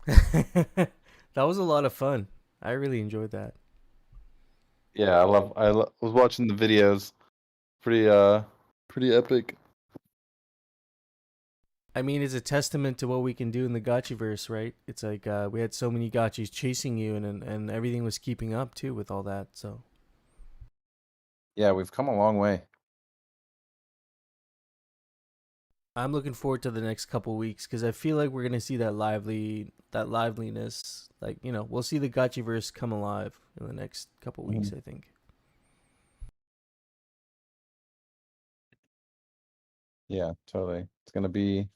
That was a lot of fun. I really enjoyed that. Yeah, was watching the videos. Pretty pretty epic. I mean, it's a testament to what we can do in the Gotchiverse, right? It's like we had so many Gotchis chasing you, and everything was keeping up too with all that. So Yeah, we've come a long way. I'm looking forward to the next couple weeks because I feel like we're gonna see that liveliness. Like we'll see the Gotchiverse come alive in the next couple weeks. Mhm. I think. Yeah, totally. It's gonna be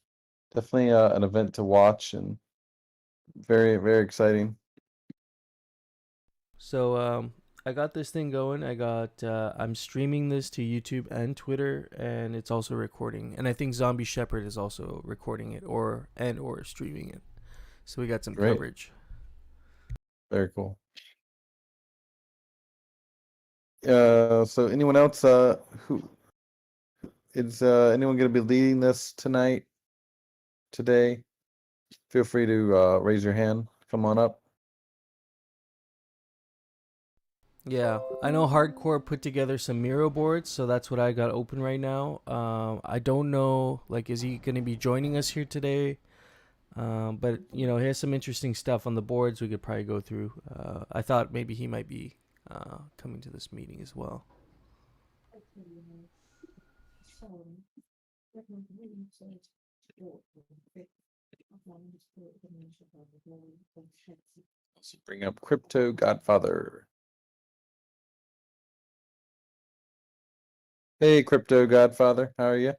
definitely an event to watch and very, very exciting. So I got this thing going. I'm streaming this to YouTube and Twitter, and it's also recording. And I think Zombie Shepherd is also recording it or streaming it. So we got some Great. coverage. Very cool. So anyone else who is anyone gonna be leading this today? Feel free to raise your hand. Come on up. Yeah, I know Hardcore put together some Miro boards, so that's what I got open right now. I don't know, like, is he going to be joining us here today? But here's some interesting stuff on the boards we could probably go through. I thought maybe he might be coming to this meeting as well. Also bring up Crypto Godfather. Hey, Crypto Godfather, how are you?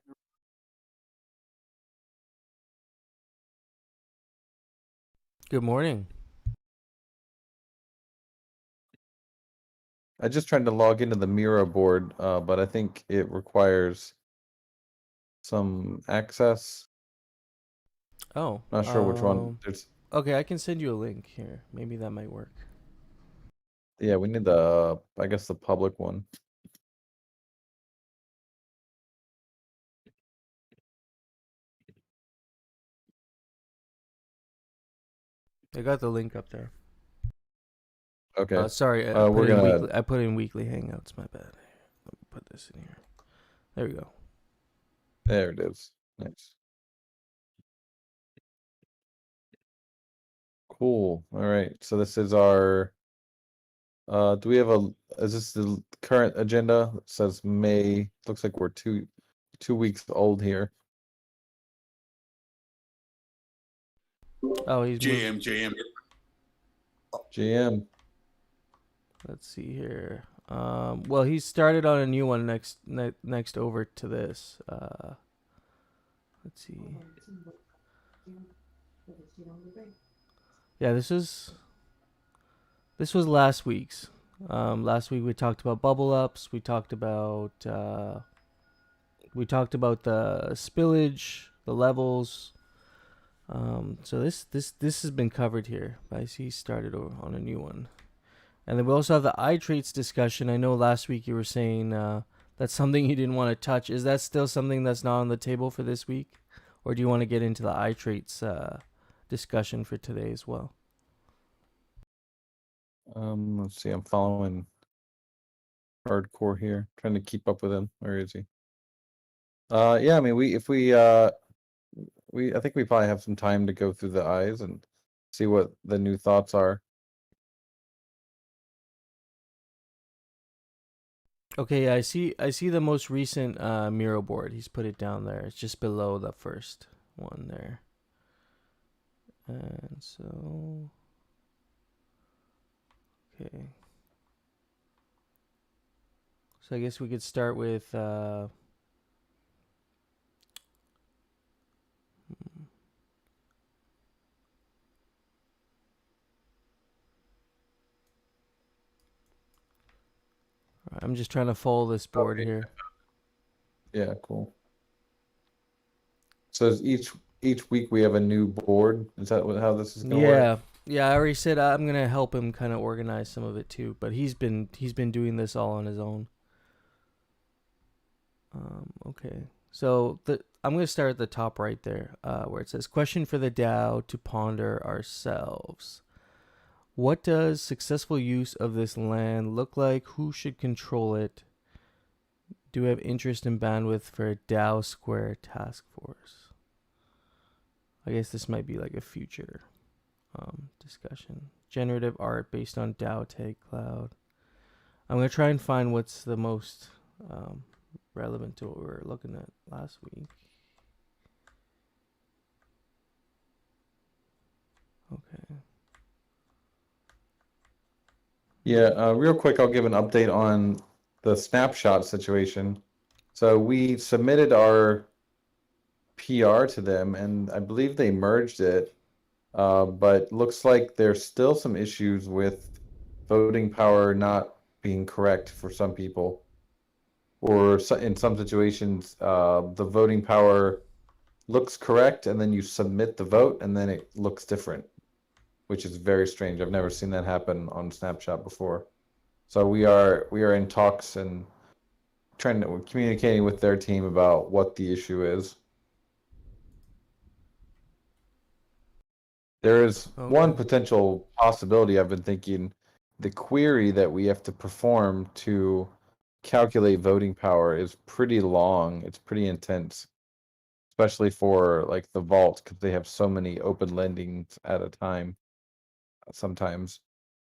Good morning. I just tried to log into the Miro board, but I think it requires some access. Oh, Not sure which one. okay, I can send you a link here. Maybe that might work. Yeah, we need I guess the public one. I got the link up there. Okay. Sorry, We're gonna. I put in weekly hangouts. My bad. Let me put this in here. There we go. There it is. Nice. Cool. All right. So this is our. Do we have Is this the current agenda? It says May. Looks like we're 2 weeks old here. Oh, he's moved. JM. GM. Let's see here. Well, he started on a new one next over to this. Let's see. Yeah, this was last week's. Last week we talked about bubble ups. We talked about the spillage, the levels. So this has been covered here. I see he started on a new one. And then we also have the eye traits discussion. I know last week you were saying that's something you didn't want to touch. Is that still something that's not on the table for this week? Or do you want to get into the eye traits discussion for today as well? Let's see. I'm following Hardcore here, trying to keep up with him. Where is he? Yeah. I mean, I think we probably have some time to go through the eyes and see what the new thoughts are. Okay, yeah, I see the most recent Miro board. He's put it down there. It's just below the first one there. And so okay. So I guess we could start with I'm just trying to follow this board Okay. here. Yeah, cool. So each week we have a new board. Is that how this is gonna work? Yeah. I already said I'm gonna help him kind of organize some of it too, but he's been doing this all on his own. Okay. So I'm going to start at the top right there, where it says, question for the DAO to ponder ourselves. What does successful use of this land look like? Who should control it? Do we have interest in bandwidth for a DAO Square task force? I guess this might be like a future discussion. Generative art based on DAO Tag Cloud. I'm going to try and find what's the most relevant to what we were looking at last week. Okay. Yeah, real quick, I'll give an update on the snapshot situation. So we submitted our PR to them, and I believe they merged it. But looks like there's still some issues with voting power not being correct for some people, or in some situations, the voting power looks correct, and then you submit the vote, and then it looks different, which is very strange. I've never seen that happen on Snapchat before. So we are in talks and we're communicating with their team about what the issue is. There is one potential possibility I've been thinking. The query that we have to perform to calculate voting power is pretty long. It's pretty intense, especially for like the vault, because they have so many open lendings at a time sometimes.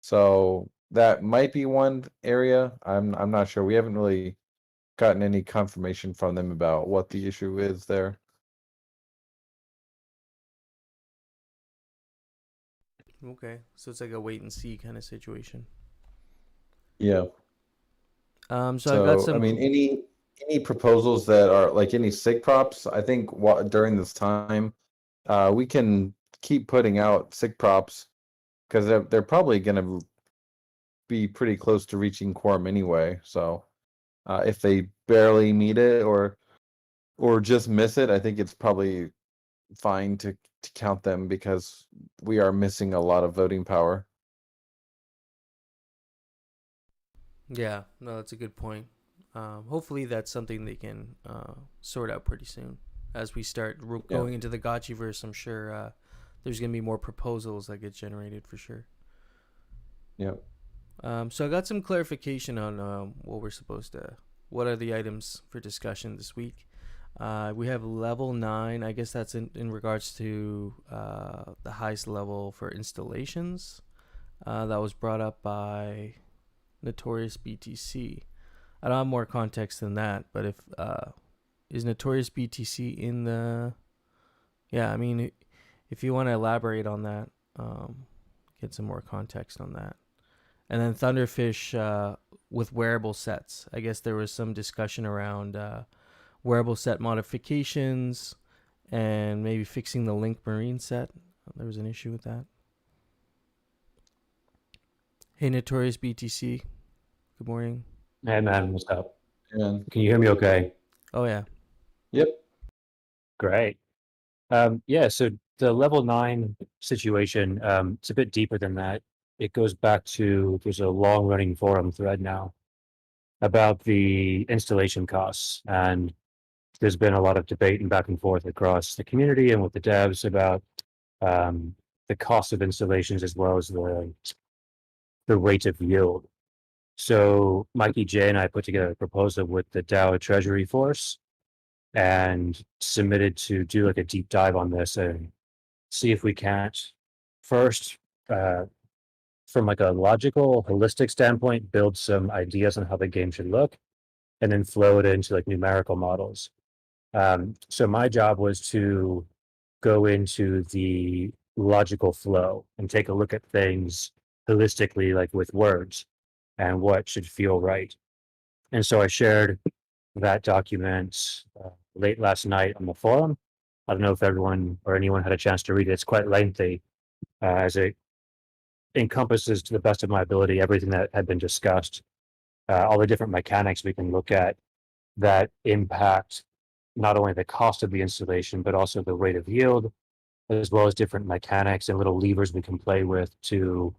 So that might be one area. I'm not sure. We haven't really gotten any confirmation from them about what the issue is there. Okay, so it's like a wait and see kind of situation. Yeah. So I've got I some. mean, any proposals that are like any sig props, I think during this time, we can keep putting out sig props because they're probably going to be pretty close to reaching quorum anyway. So if they barely meet it or just miss it, I think it's probably fine to count them because we are missing a lot of voting power. Yeah, no, that's a good point. Hopefully, that's something they can sort out pretty soon. As we start going into the Gotchiverse, I'm sure there's going to be more proposals that get generated for sure. Yeah. So I got some clarification on what are the items for discussion this week. We have level 9. I guess that's in regards to the highest level for installations. That was brought up by Notorious BTC. I don't have more context than that, but if is Notorious BTC in the? Yeah, I mean, if you want to elaborate on that, get some more context on that. And then Thunderfish with wearable sets. I guess there was some discussion around wearable set modifications and maybe fixing the Link Marine set. There was an issue with that. Hey, Notorious BTC. Good morning. Hey, man, what's up? And Can you hear me okay? Oh, yeah. yep. Great. Yeah, so the level 9 situation, it's a bit deeper than that. It goes back to, there's a long running forum thread now about the installation costs. And there's been a lot of debate and back and forth across the community and with the devs about the cost of installations as well as the rate of yield. So Mikey J and I put together a proposal with the DAO Treasury Force and submitted to do like a deep dive on this and see if we can't first, from like a logical, holistic standpoint, build some ideas on how the game should look, and then flow it into like numerical models. So my job was to go into the logical flow and take a look at things holistically, like with words and what should feel right. And so I shared that document late last night on the forum. I don't know if everyone or anyone had a chance to read it. It's quite lengthy, as it encompasses, to the best of my ability, everything that had been discussed, all the different mechanics we can look at that impact not only the cost of the installation, but also the rate of yield, as well as different mechanics and little levers we can play with to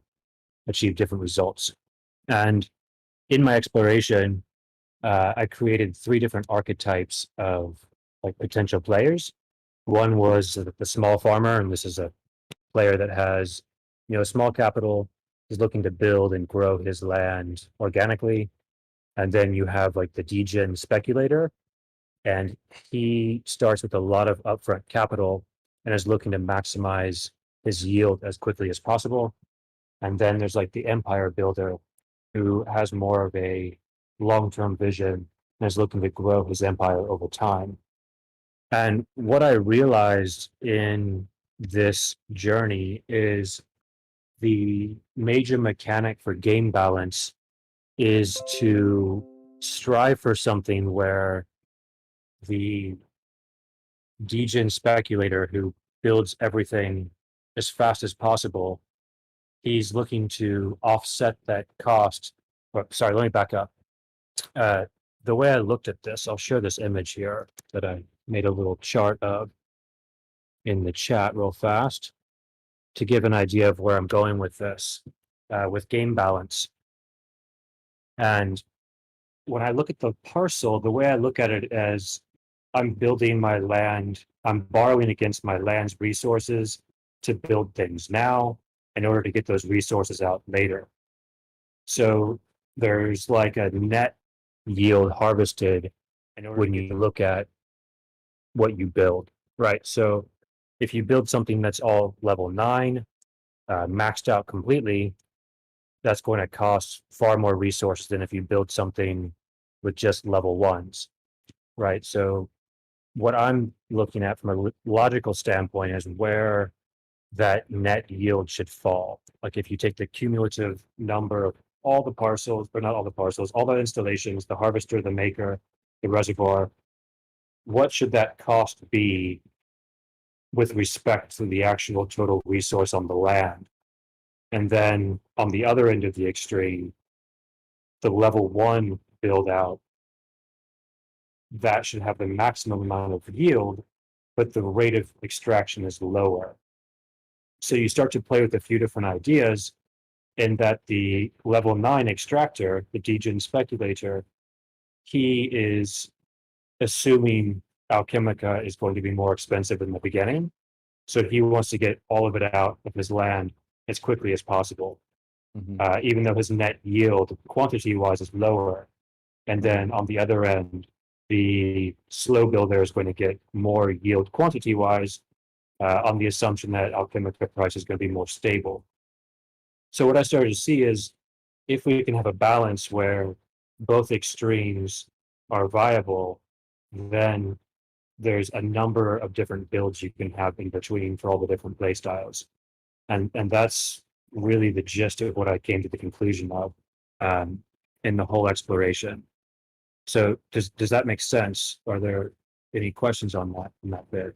achieve different results. And in my exploration, I created 3 different archetypes of like potential players. One was the small farmer, and this is a player that has, small capital, is looking to build and grow his land organically. And then you have like the degen speculator, and he starts with a lot of upfront capital and is looking to maximize his yield as quickly as possible. And then there's like the empire builder, who has more of a long-term vision and is looking to grow his empire over time. And what I realized in this journey is the major mechanic for game balance is to strive for something where the degen speculator who builds everything as fast as possible, he's looking to offset that cost. Or, sorry, let me back up. The way I looked at this, I'll share this image here that I made a little chart of in the chat real fast to give an idea of where I'm going with this, with game balance. And when I look at the parcel, the way I look at it as I'm building my land, I'm borrowing against my land's resources to build things now in order to get those resources out later. So there's like a net yield harvested when you look at what you build, right? So if you build something that's all level 9, maxed out completely, that's going to cost far more resources than if you build something with just level 1s, right? So what I'm looking at from a logical standpoint is where that net yield should fall. Like if you take the cumulative number of all the parcels, or not all the parcels, all the installations, the harvester, the maker, the reservoir, what should that cost be with respect to the actual total resource on the land? And then on the other end of the extreme, the level 1 build out, that should have the maximum amount of yield, but the rate of extraction is lower. So you start to play with a few different ideas, in that the level 9 extractor, the degen speculator, he is assuming Alchemica is going to be more expensive in the beginning. So he wants to get all of it out of his land as quickly as possible, even though his net yield quantity-wise is lower. And then on the other end, the slow builder is going to get more yield quantity-wise, on the assumption that Alchemica price is going to be more stable. So what I started to see is, if we can have a balance where both extremes are viable, then there's a number of different builds you can have in between for all the different play styles. And that's really the gist of what I came to the conclusion of, in the whole exploration. So does that make sense? Are there any questions on that bit?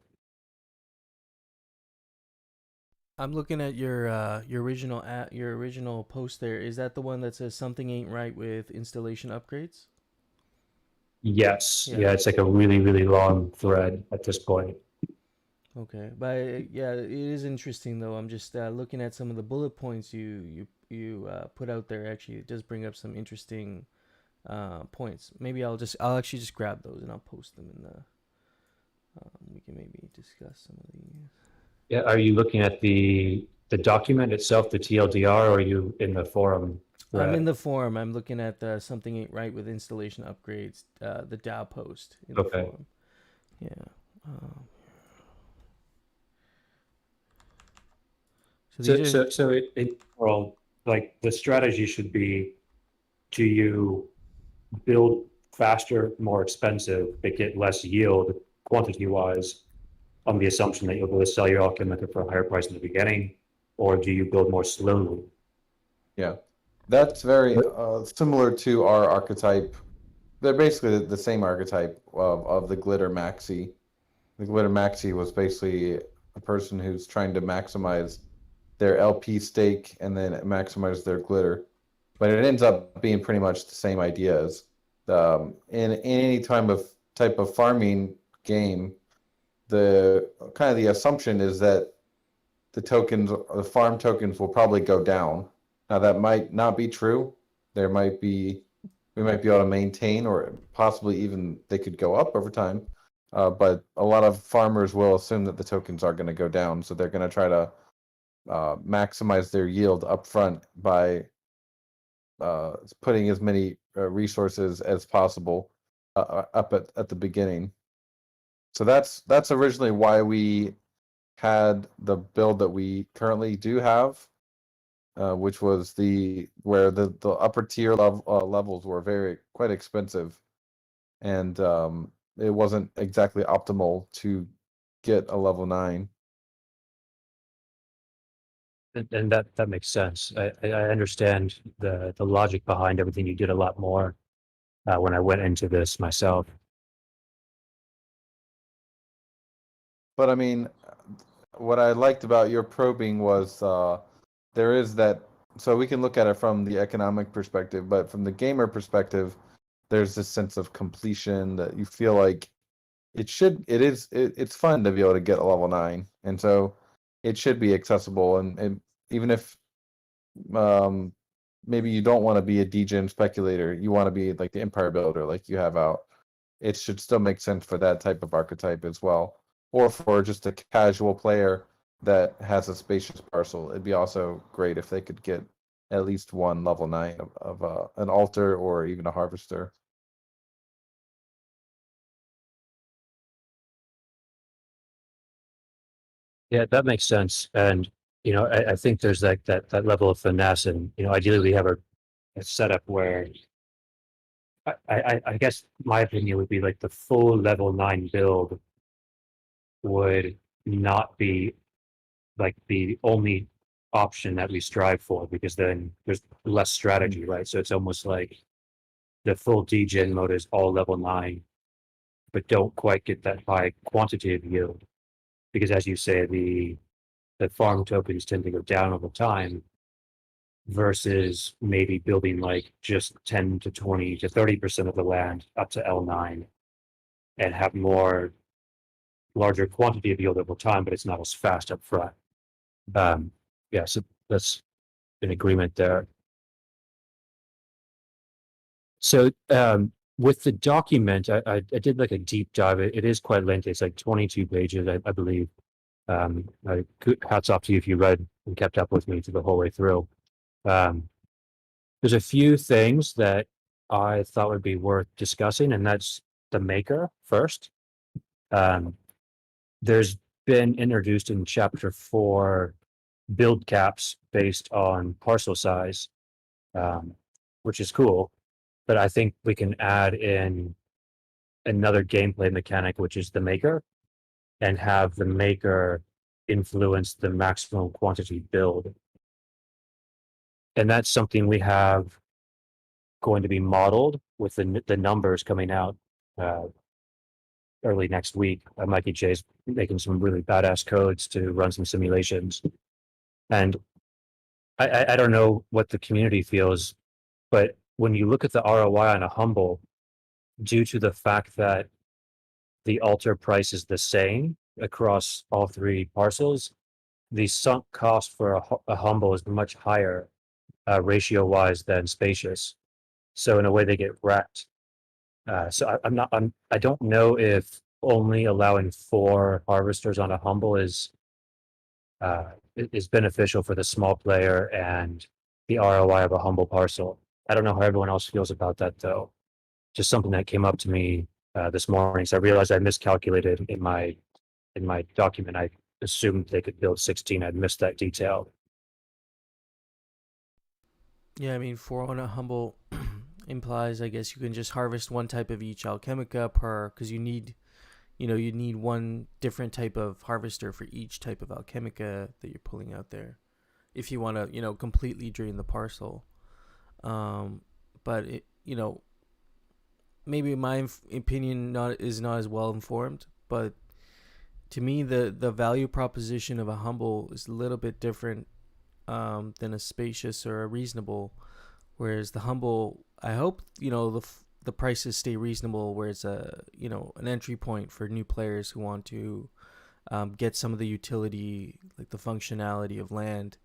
I'm looking at your original post there. Is that the one that says something ain't right with installation upgrades? Yes. Yeah. Yeah, it's like a really, really long thread at this point. Okay, but yeah, it is interesting though. I'm just looking at some of the bullet points you put out there. Actually, it does bring up some interesting points. Maybe I'll actually just grab those and I'll post them in the. We can maybe discuss some of these. Yeah, are you looking at the document itself, the TLDR, or are you in the forum thread? I'm in the forum. I'm looking at the something ain't right with installation upgrades. The DAO post in the forum. Yeah. So it well, like the strategy should be: do you build faster, more expensive, but get less yield quantity wise, on the assumption that you'll be able to sell your Alchemica for a higher price in the beginning, or do you build more slowly? Yeah, that's very similar to our archetype. They're basically the same archetype of the glitter maxi. The glitter maxi was basically a person who's trying to maximize their LP stake and then maximize their glitter. But it ends up being pretty much the same ideas. In any type of farming game, the kind of the assumption is that the farm tokens will probably go down. Now that might not be true. We might be able to maintain, or possibly even they could go up over time. but a lot of farmers will assume that the tokens are going to go down, so they're going to try to maximize their yield up front by putting as many resources as possible up at the beginning. So that's originally why we had the build that we currently do have, which was where the upper tier levels were quite expensive, and it wasn't exactly optimal to get a level 9. And that makes sense. I understand the logic behind everything you did a lot more when I went into this myself. But I mean, what I liked about your probing was there is that. So we can look at it from the economic perspective, but from the gamer perspective, there's this sense of completion that you feel like it's fun to be able to get a level 9, and so it should be accessible. And even if um, maybe you don't want to be a degen speculator, you want to be like the empire builder, like you have out, it should still make sense for that type of archetype as well, or for just a casual player that has a spacious parcel. It'd be also great if they could get at least one level 9 of an altar or even a harvester. Yeah, that makes sense. And I think there's like that level of finesse, and ideally we have a setup where I guess my opinion would be like the full level 9 build would not be like the only option that we strive for, because then there's less strategy, right? So it's almost like the full degen mode is all level 9, but don't quite get that high quantitative yield, because as you say, the farm tokens tend to go down over time, versus maybe building like just 10 to 20 to 30% of the land up to L9 and have more larger quantity of yield over time, but it's not as fast up front. Yeah, so that's an agreement there. So with the document, I did like a deep dive. It is quite lengthy. It's like 22 pages, I believe. Hats off to you if you read and kept up with me through the whole way through. Um, there's a few things that I thought would be worth discussing, and that's the maker first. There's been introduced in chapter 4 build caps based on parcel size, which is cool. But I think we can add in another gameplay mechanic, which is the maker, and have the maker influence the maximum quantity build. And that's something we have going to be modeled with the numbers coming out early next week. Mikey J's making some really badass codes to run some simulations. And I don't know what the community feels, but when you look at the ROI on a humble, due to the fact that the altar price is the same across all 3 parcels, the sunk cost for a humble is much higher ratio wise than spacious. So in a way, they get wrecked. So I don't know if only allowing 4 harvesters on a humble is beneficial for the small player and the ROI of a humble parcel. I don't know how everyone else feels about that, though. Just something that came up to me this morning. So I realized I miscalculated in my document. I assumed they could build 16. I'd missed that detail. Yeah, I mean, 4 on a humble implies, I guess, you can just harvest one type of each alchemica per, because you need one different type of harvester for each type of alchemica that you're pulling out there, if you want to, completely drain the parcel. But maybe my opinion is not as well informed, but to me, the value proposition of a humble is a little bit different than a spacious or a reasonable. Whereas the humble, I hope the prices stay reasonable, where it's an entry point for new players who want to get some of the utility, like the functionality of land,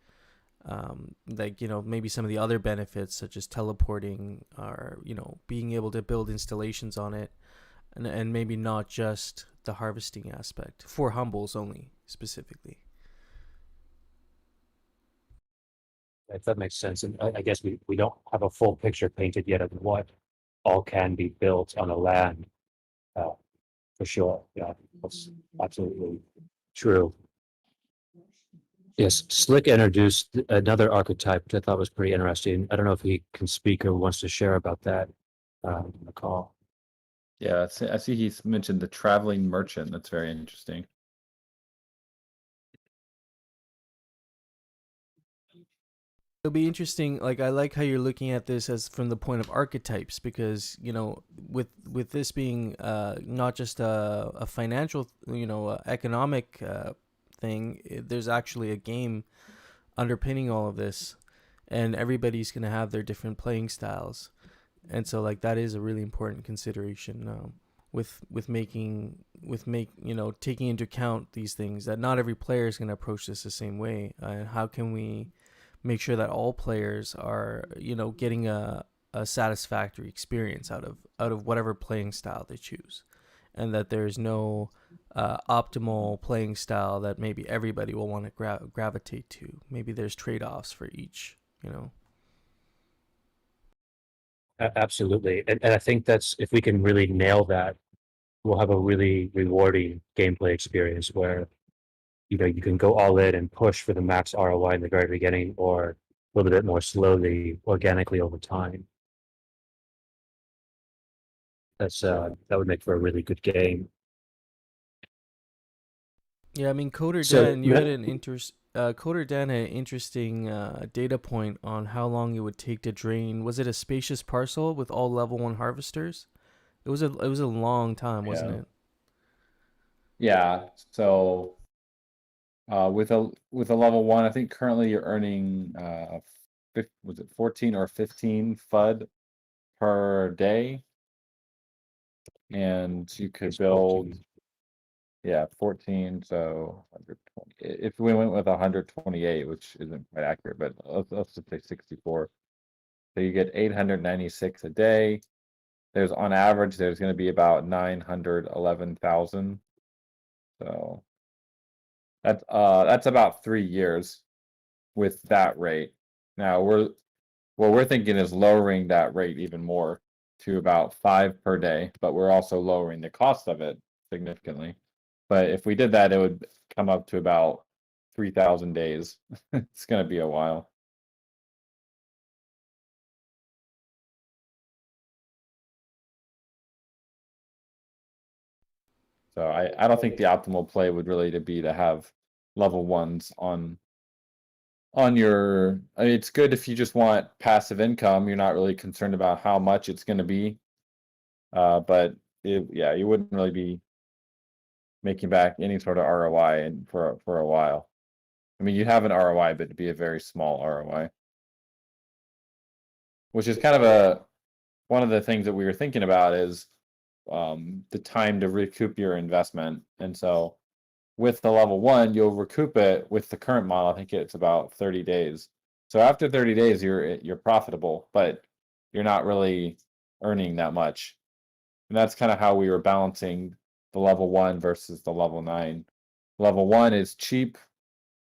like maybe some of the other benefits such as teleporting, or being able to build installations on it, and maybe not just the harvesting aspect for humbles only specifically. If that makes sense. And I guess we don't have a full picture painted yet of what all can be built on a land, for sure. Yeah, that's absolutely true. Yes, Slick introduced another archetype, which I thought was pretty interesting. I don't know if he can speak or wants to share about that on the call. Yeah, I see he's mentioned the traveling merchant. That's very interesting. It'll be interesting. Like, I like how you're looking at this as from the point of archetypes, because with this being not just a financial, economic thing. There's actually a game underpinning all of this, and everybody's gonna have their different playing styles, and so like that is a really important consideration taking into account these things, that not every player is gonna approach this the same way, and how can we make sure that all players are getting a satisfactory experience out of whatever playing style they choose, and that there's no optimal playing style that maybe everybody will want to gravitate to. Maybe there's trade-offs for each. Absolutely. And I think that's, if we can really nail that, we'll have a really rewarding gameplay experience where, you can go all in and push for the max ROI in the very beginning, or a little bit more slowly, organically over time. That would make for a really good game. Yeah, I mean, Coder So, Dan, you had an Coder Dan had an interesting data point on how long it would take to drain. Was it a spacious parcel with all level 1 harvesters? It was a long time, wasn't Yeah. it? Yeah. So with a level 1, I think currently you're earning was it 14 or 15 FUD per day, and you could it's build 14. 14. So 120. If we went with 128, which isn't quite accurate, but let's just say 64. So you get 896 a day. There's on average there's going to be about 911,000. So that's about 3 years with that rate. Now what we're thinking is lowering that rate even more to about 5 per day, but we're also lowering the cost of it significantly. But if we did that, it would come up to about 3,000 days. It's going to be a while. So I don't think the optimal play would really be to have level 1s on your. I mean, it's good if you just want passive income. You're not really concerned about how much it's going to be. But you wouldn't really be making back any sort of ROI for a while. I mean, you have an ROI, but it'd be a very small ROI, which is kind of one of the things that we were thinking about is the time to recoup your investment. And so with the level 1, you'll recoup it with the current model. I think it's about 30 days. So after 30 days, you're profitable, but you're not really earning that much. And that's kind of how we were balancing the level 1 versus the level 9. Level 1 is cheap,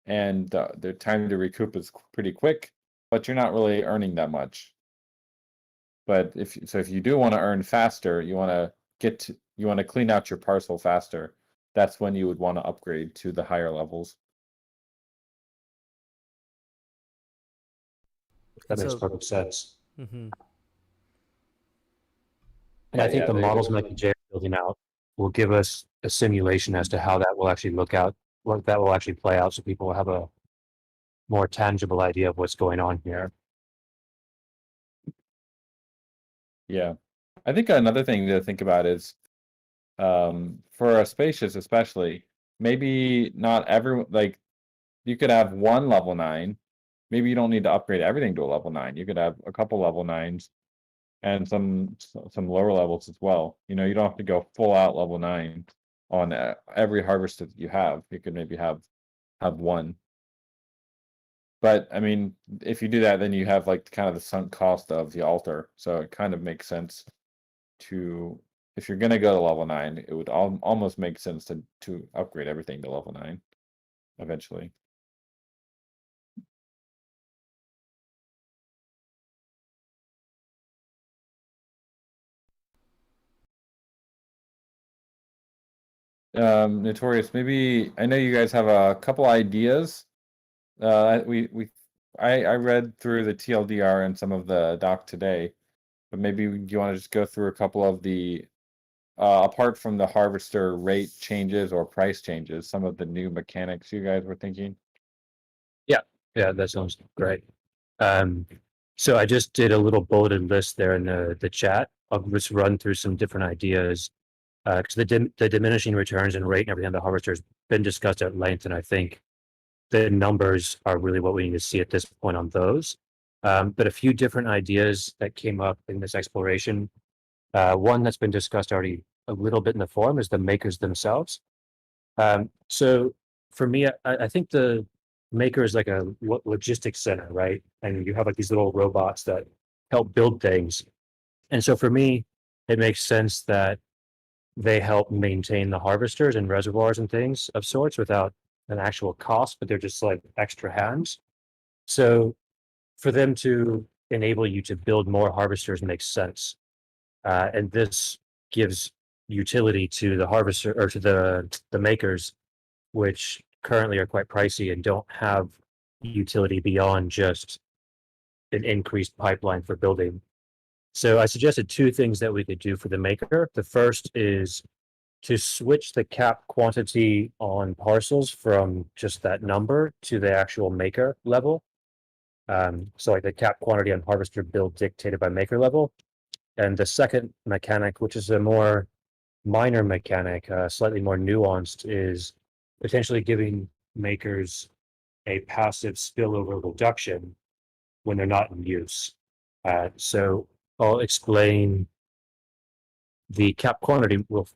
and the time to recoup is pretty quick, but you're not really earning that much. But if you do want to earn faster, you want to clean out your parcel faster, that's when you would want to upgrade to the higher levels. That makes So, perfect sense. mm-hmm. And I think the models Mike and Jay are building out will give us a simulation as to how that will actually what that will actually play out, so people will have a more tangible idea of what's going on here. Yeah. I think another thing to think about is for a spacious especially, maybe not everyone, like you could have one level 9. Maybe you don't need to upgrade everything to a level 9. You could have a couple level 9s and some lower levels as well. You don't have to go full out level 9 on every harvester that you have. You could maybe have one. But I mean, if you do that, then you have like kind of the sunk cost of the altar. So it kind of makes sense to if you're gonna go to level 9, it would almost make sense to upgrade everything to level 9 eventually. Notorious, maybe I know you guys have a couple ideas. I read through the TLDR and some of the doc today, but maybe you want to just go through a couple of the apart from the harvester rate changes or price changes, some of the new mechanics you guys were thinking. Yeah, that sounds great. So I just did a little bulleted list there in the chat. I'll just run through some different ideas because the diminishing returns and rate and everything on the harvester has been discussed at length, and I think the numbers are really what we need to see at this point on those. But a few different ideas that came up in this exploration. One that's been discussed already a little bit in the forum is the makers themselves. So for me, I think the maker is like a logistics center, right? And you have like these little robots that help build things. And so for me, it makes sense that they help maintain the harvesters and reservoirs and things of sorts without an actual cost, but they're just like extra hands. So for them to enable you to build more harvesters makes sense. And this gives utility to the harvester or to the makers, which currently are quite pricey and don't have utility beyond just an increased pipeline for building. So I suggested two things that we could do for the maker. The first is to switch the cap quantity on parcels from just that number to the actual maker level. So like the cap quantity on harvester build dictated by maker level. And the second mechanic, which is a more minor mechanic, slightly more nuanced, is potentially giving makers a passive spillover reduction when they're not in use. So I'll explain the cap quantity real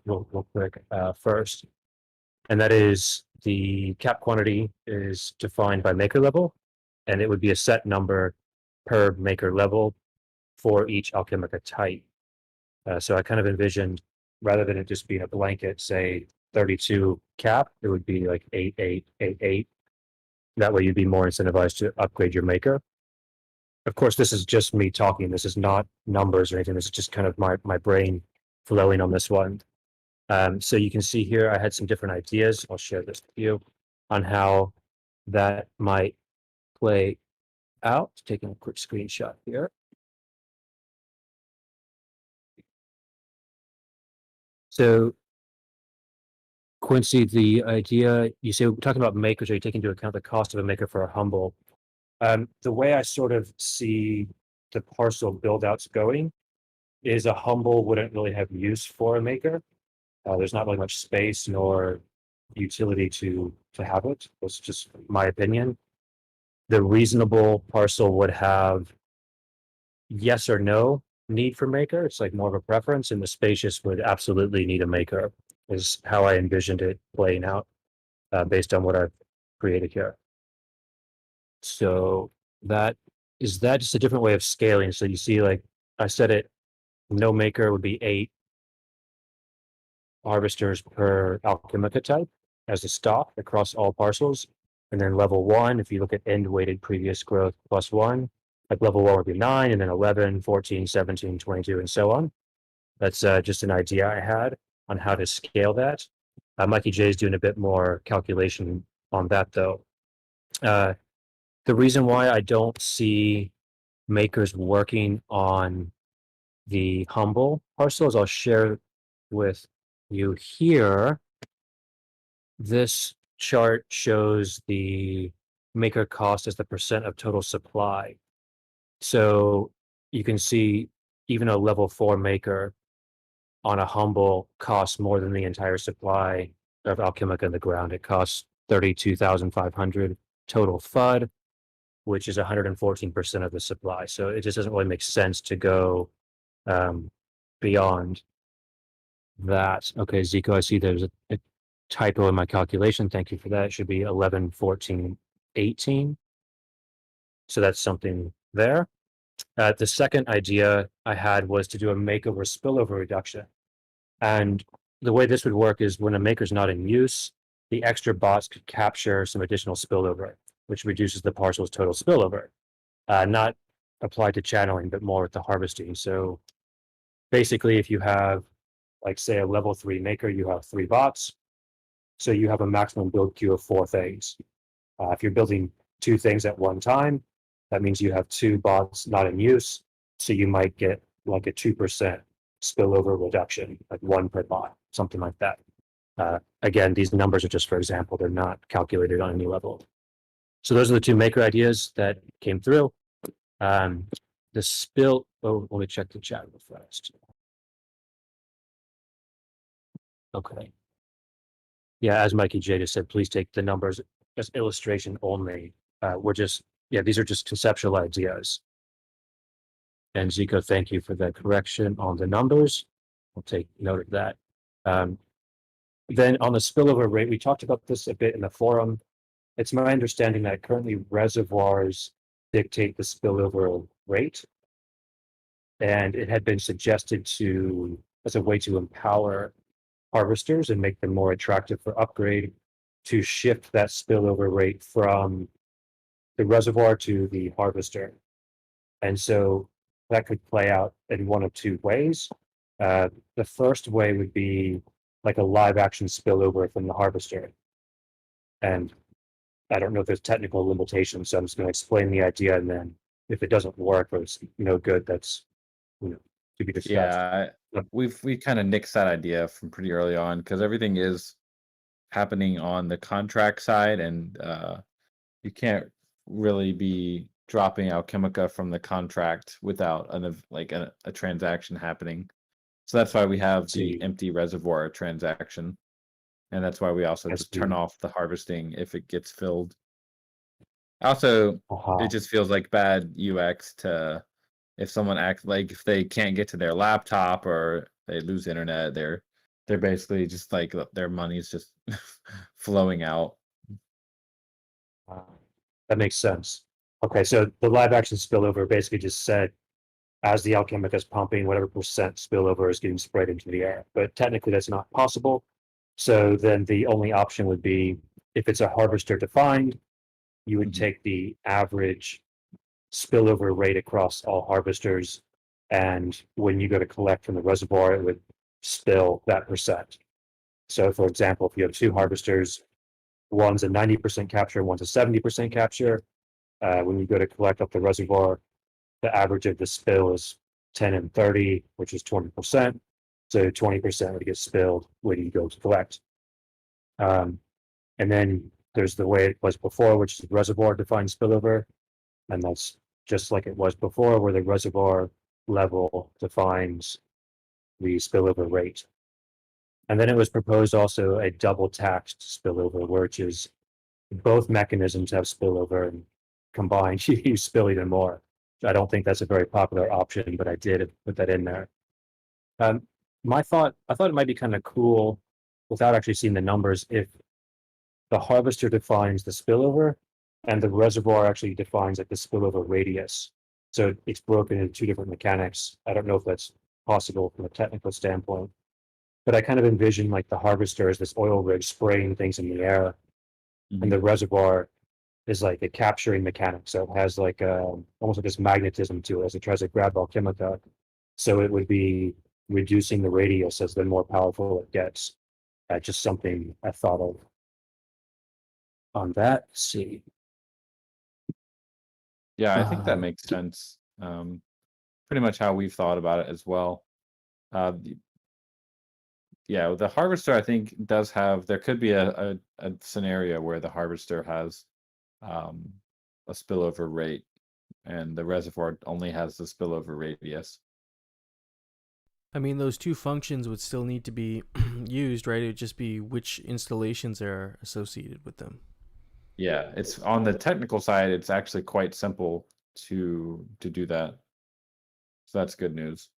quick first. And that is the cap quantity is defined by maker level, and it would be a set number per maker level for each Alchemica type. So I kind of envisioned, rather than it just being a blanket, say 32 cap, it would be like 8888. That way you'd be more incentivized to upgrade your maker. Of course, this is just me talking. This is not numbers or anything. This is just kind of my brain flowing on this one. So you can see here, I had some different ideas. I'll share this with you on how that might play out. Taking a quick screenshot here. So Quincy, the idea, you say we're talking about makers, are you taking into account the cost of a maker for a humble? The way I sort of see the parcel build outs going is a humble wouldn't really have use for a maker. There's not really much space nor utility to have it. That's just my opinion. The reasonable parcel would have yes or no need for maker. It's like more of a preference, and the spacious would absolutely need a maker. Is how I envisioned it playing out based on what I've created here. So that just a different way of scaling. So you see, like I said, it no maker would be 8 harvesters per Alchemica type as a stock across all parcels. And then level 1, if you look at end weighted previous growth plus 1, like level 1 would be 9, and then 11, 14, 17, 22, and so on. That's just an idea I had on how to scale that. Mikey J is doing a bit more calculation on that, though. The reason why I don't see makers working on the humble parcels, I'll share with you here. This chart shows the maker cost as the percent of total supply. So you can see even a level 4 maker on a humble costs more than the entire supply of Alchemica in the ground. It costs 32,500 total FUD, which is 114% of the supply. So it just doesn't really make sense to go beyond that. Okay, Zico, I see there's a typo in my calculation. Thank you for that. It should be 11, 14, 18. So that's something there. The second idea I had was to do a makeover spillover reduction. And the way this would work is when a maker's not in use, the extra bots could capture some additional spillover, which reduces the parcel's total spillover. Not applied to channeling, but more with the harvesting. So basically, if you have, like, say, a level 3 maker, you have 3 bots. So you have a maximum build queue of 4 things. If you're building 2 things at one time, that means you have 2 bots not in use. So you might get like a 2% spillover reduction, like 1 per bot, something like that. Again, these numbers are just for example, they're not calculated on any level. So those are the 2 maker ideas that came through. The spill, oh, let me check the chat real fast. Okay. Yeah, as Mikey J just said, please take the numbers as illustration only. These are just conceptual ideas. And Zico, thank you for the correction on the numbers. I'll take note of that. Then on the spillover rate, we talked about this a bit in the forum. It's my understanding that currently reservoirs dictate the spillover rate. And it had been suggested as a way to empower harvesters and make them more attractive for upgrade, to shift that spillover rate from the reservoir to the harvester. And so that could play out in one of 2 ways. The first way would be like a live action spillover from the harvester. And I don't know if there's technical limitations, so I'm just going to explain the idea, and then if it doesn't work or it's no good, that's to be discussed. Yeah, we kind of nixed that idea from pretty early on, because everything is happening on the contract side, and you can't really be dropping Alchemica from the contract without a transaction happening. So that's why we have the empty reservoir transaction, and that's why we also just turn off the harvesting if it gets filled. Also, it just feels like bad UX to, if someone acts like, if they can't get to their laptop or they lose internet, they're basically just like their money's just flowing out. That makes sense. Okay, so the live action spillover basically just said, as the Alchemica is pumping, whatever percent spillover is getting sprayed into the air. But technically, that's not possible. So then the only option would be, if it's a harvester defined, you would take the average spillover rate across all harvesters, and when you go to collect from the reservoir, it would spill that percent. So, for example, if you have 2 harvesters, one's a 90% capture, one's a 70% capture. When you go to collect up the reservoir, the average of the spill is 10 and 30, which is 20%. So 20% would get spilled when you go to collect. And then there's the way it was before, which is the reservoir defined spillover. And that's just like it was before, where the reservoir level defines the spillover rate. And then it was proposed also a double taxed spillover, which is both mechanisms have spillover, and combined you spill even more. I don't think that's a very popular option, but I did put that in there. I thought it might be kind of cool, without actually seeing the numbers, if the harvester defines the spillover and the reservoir actually defines like the spillover radius. So it's broken into 2 different mechanics. I don't know if that's possible from a technical standpoint, but I kind of envision like the harvester as this oil rig spraying things in the air, and the reservoir is like a capturing mechanic. So it has like almost like this magnetism to it as it tries to grab Alchemica. So it would be reducing the radius as the more powerful it gets. Just something I thought of on that. Let's see. Yeah, I think that makes sense. Pretty much how we've thought about it as well. Yeah, the harvester, I think, does have, there could be a scenario where the harvester has a spillover rate, and the reservoir only has the spillover radius. I mean, those 2 functions would still need to be used, right? It would just be which installations are associated with them. Yeah, it's on the technical side, it's actually quite simple to do that. So that's good news.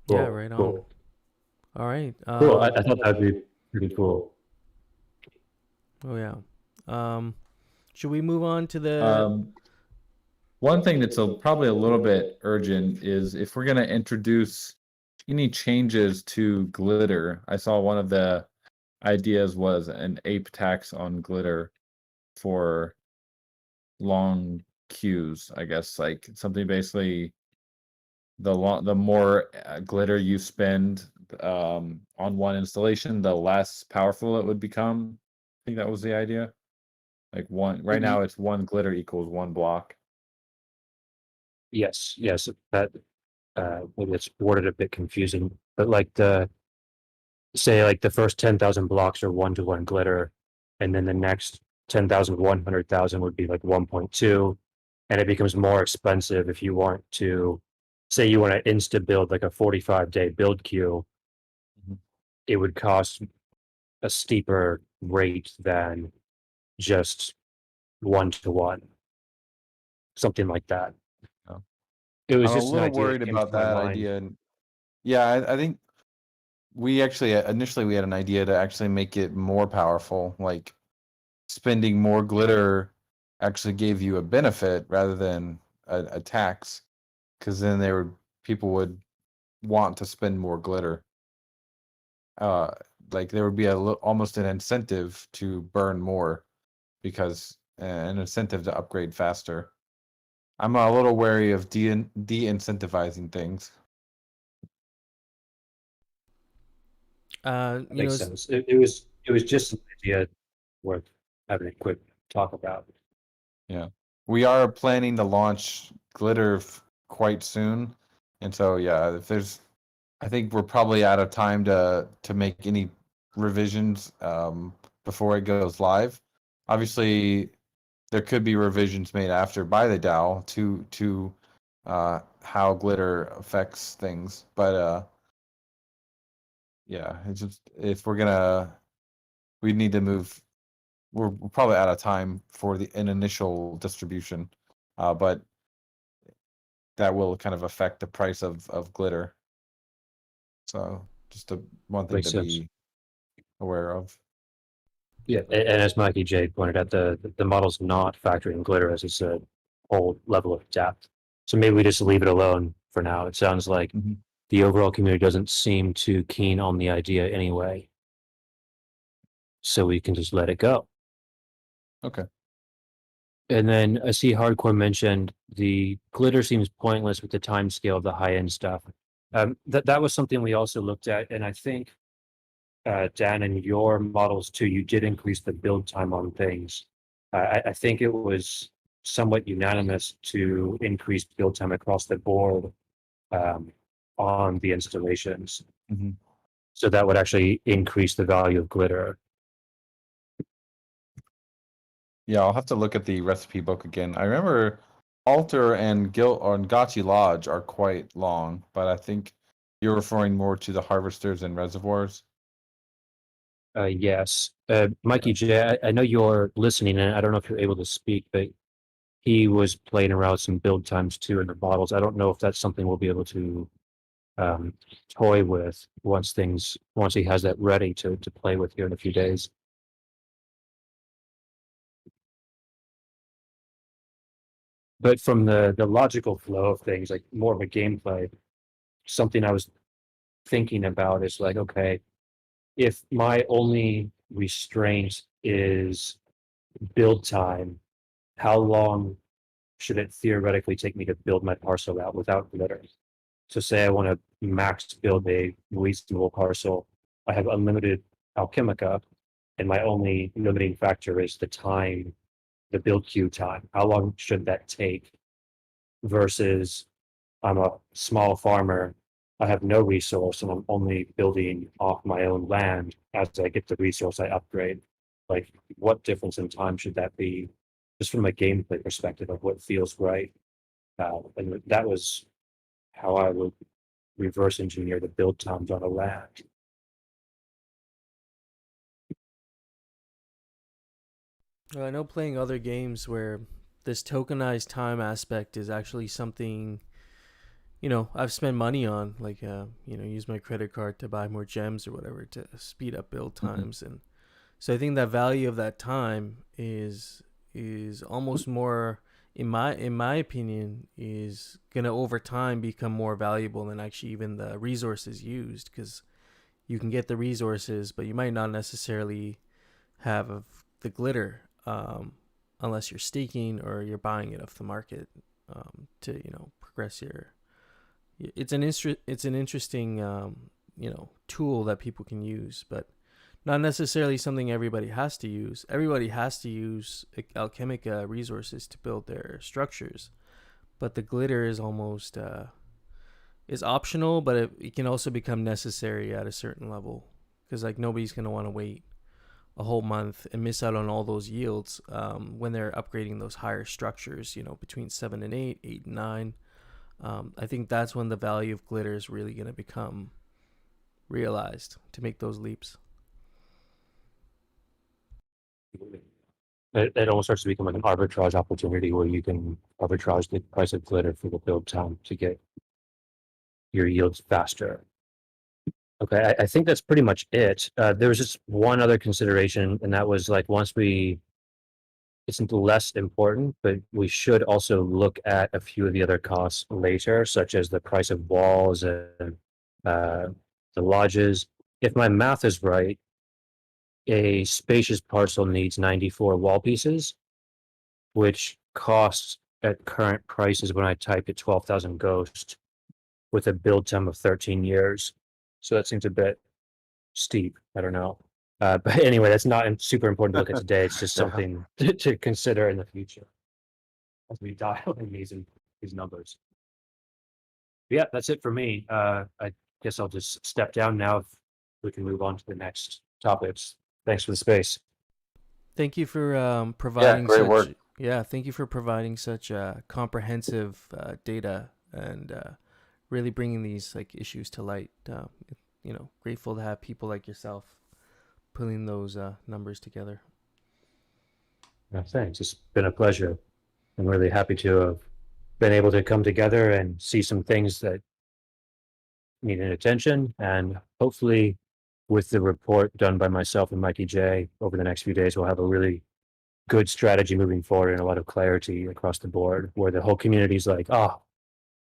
Cool, yeah, right on. Cool. All right. Cool. I thought that'd be pretty cool. Oh yeah. Should we move on to the One thing that's probably a little bit urgent is if we're going to introduce any changes to glitter. I saw one of the ideas was an ape tax on glitter for long queues, I guess, like something basically the more glitter you spend on one installation, the less powerful it would become. I think that was the idea. Like right now it's one glitter equals one block. Yes, that maybe it's worded a bit confusing, but like say like the first 10,000 blocks are 1-to-1 glitter, and then the next 10,000, 100,000 would be like 1.2, and it becomes more expensive if you want to, say you want to insta build like a 45-day build queue. Mhm. It would cost a steeper rate than just 1-to-1, something like that. Oh. It was I'm a just an little idea worried that came to about my that mind. idea. And yeah, I think we actually initially we had an idea to actually make it more powerful, like spending more glitter actually gave you a benefit rather than a tax, because then people would want to spend more glitter. Uh, like there would be almost an incentive to burn more because an incentive to upgrade faster. I'm a little wary of de-incentivizing things. That You know, makes sense. It was just an idea worth having a quick talk about. Yeah. We are planning to launch glitter quite soon. And so yeah, if there's I think we're probably out of time to make any revisions before it goes live. Obviously, there could be revisions made after by the DAO to how glitter affects things. But yeah, it's just if we need to move. We're probably out of time for an initial distribution, but that will kind of affect the price of glitter. So just one thing Makes to sense. be aware of. Yeah, and as Mikey J pointed out, the model's not factoring glitter as it's a whole level of depth. So maybe we just leave it alone for now. It sounds like Mhm. the overall community doesn't seem too keen on the idea anyway. So we can just let it go. Okay. And then I see Hardcore mentioned the glitter seems pointless with the time scale of the high end stuff. That was something we also looked at, and I think Dan, in your models too, you did increase the build time on things. I think it was somewhat unanimous to increase build time across the board um, on the installations. Mhm. So that would actually increase the value of glitter. Yeah, I'll have to look at the recipe book again. I remember Altar and Gotchi Lodge are quite long, but I think you're referring more to the harvesters and reservoirs. Yes. Mikey J, I know you're listening, and I don't know if you're able to speak, but he was playing around with some build times too in the models. I don't know if that's something we'll be able to um, toy with once he has that ready to play with here in a few days. But from the logical flow of things, like more of a gameplay, something I was thinking about is like, okay, if my only restraint is build time, how long should it theoretically take me to build my parcel out without glitter? So say I want to max build a reasonable parcel. I have unlimited Alchemica, and my only limiting factor is the time, the build queue time. How long should that take? Versus I'm a small farmer. I have no resource and I'm only building off my own land. As I get the resource, I upgrade. Like, what difference in time should that be? Just from a gameplay perspective of what feels right. And that was how I would reverse engineer the build times on a land. I know playing other games where this tokenized time aspect is actually something, I've spent money on, like, use my credit card to buy more gems or whatever to speed up build Mhm. times. And so I think that value of that time is almost more in my opinion, is gonna over time become more valuable than actually even the resources used, because you can get the resources, but you might not necessarily have the glitter, unless you're staking or you're buying it off the market, to progress your. It's an interesting tool that people can use, but not necessarily something everybody has to use. Everybody has to use Alchemica resources to build their structures, but the glitter is almost is optional, but it can also become necessary at a certain level, because like nobody's gonna want to wait a whole month and miss out on all those yields, when they're upgrading those higher structures. Between 7 and 8, 8 and 9. I think that's when the value of glitter is really gonna become realized to make those leaps. It almost starts to become like an arbitrage opportunity where you can arbitrage the price of glitter for the build time to get your yields faster. Okay, I think that's pretty much it. There was just one other consideration, and that was like it's less important, but we should also look at a few of the other costs later, such as the price of walls and the lodges. If my math is right, a spacious parcel needs 94 wall pieces, which costs at current prices when I typed it 12,000 ghost with a build time of 13 years. So that seems a bit steep. I don't know. But anyway, that's not super important to look at today. It's just Yeah. something to consider in the future as we dial in these numbers. But yeah, that's it for me. I guess I'll just step down now if we can move on to the next topics. Thanks for the space. Thank you for Yeah, providing great such. work. Yeah, thank you for providing such comprehensive data, and really bringing these like issues to light. Grateful to have people like yourself pulling those numbers together. Yeah, thanks. It's been a pleasure. I'm really happy to have been able to come together and see some things that needed attention. And hopefully, with the report done by myself and Mikey J over the next few days, we'll have a really good strategy moving forward and a lot of clarity across the board where the whole community is like, oh,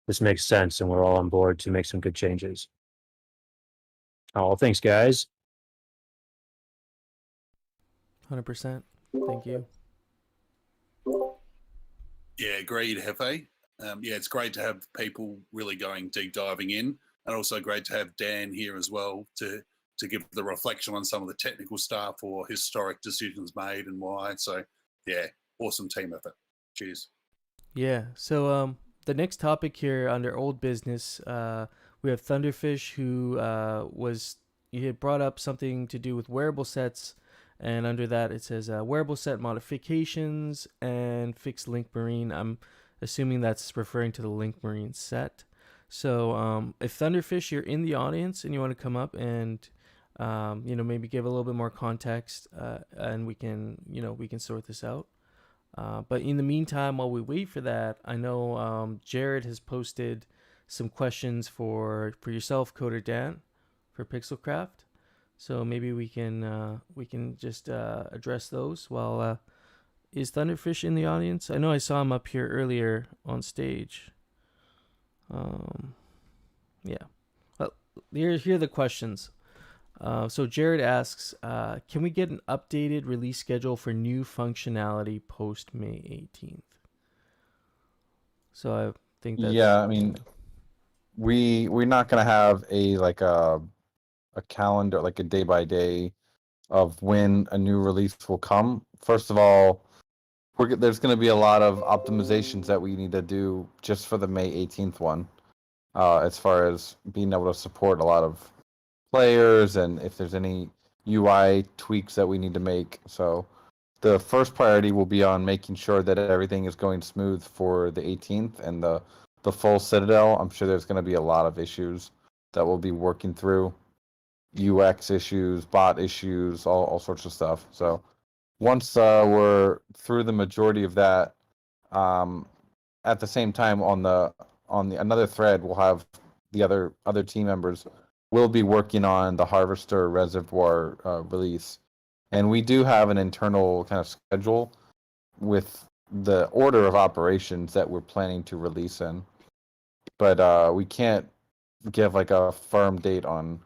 this makes sense. And we're all on board to make some good changes. Oh, thanks, guys. 100%. Thank you. Yeah, agreed, Hefe. Yeah, it's great to have people really going deep diving in, and also great to have Dan here as well to give the reflection on some of the technical stuff or historic decisions made and why. So, yeah, awesome team effort. Cheers. Yeah. So the next topic here under old business, we have Thunderfish, who he had brought up something to do with wearable sets, and under that it says wearable set modifications and fixed link marine. I'm assuming that's referring to the link marine set. So if Thunderfish, you're in the audience and you want to come up and maybe give a little bit more context, and we can sort this out. But in the meantime, while we wait for that, I know Jared has posted some questions for yourself, Coder Dan, for Pixelcraft. So maybe we can just address those. While is Thunderfish in the audience? I know I saw him up here earlier on stage. Yeah. Well, here are the questions. So Jared asks, can we get an updated release schedule for new functionality post May 18th? So I think that's... Yeah, I mean, we're not gonna have a calendar, like a day by day of when a new release will come. First of all, there's going to be a lot of optimizations that we need to do just for the May 18th one, as far as being able to support a lot of players and if there's any UI tweaks that we need to make. So the first priority will be on making sure that everything is going smooth for the 18th and the full Citadel. I'm sure there's going to be a lot of issues that we'll be working through. UX issues, bot issues, all sorts of stuff. So once we're through the majority of that, at the same time on the another thread, we'll have the other team members will be working on the Harvester Reservoir release, and we do have an internal kind of schedule with the order of operations that we're planning to release in, but we can't give like a firm date on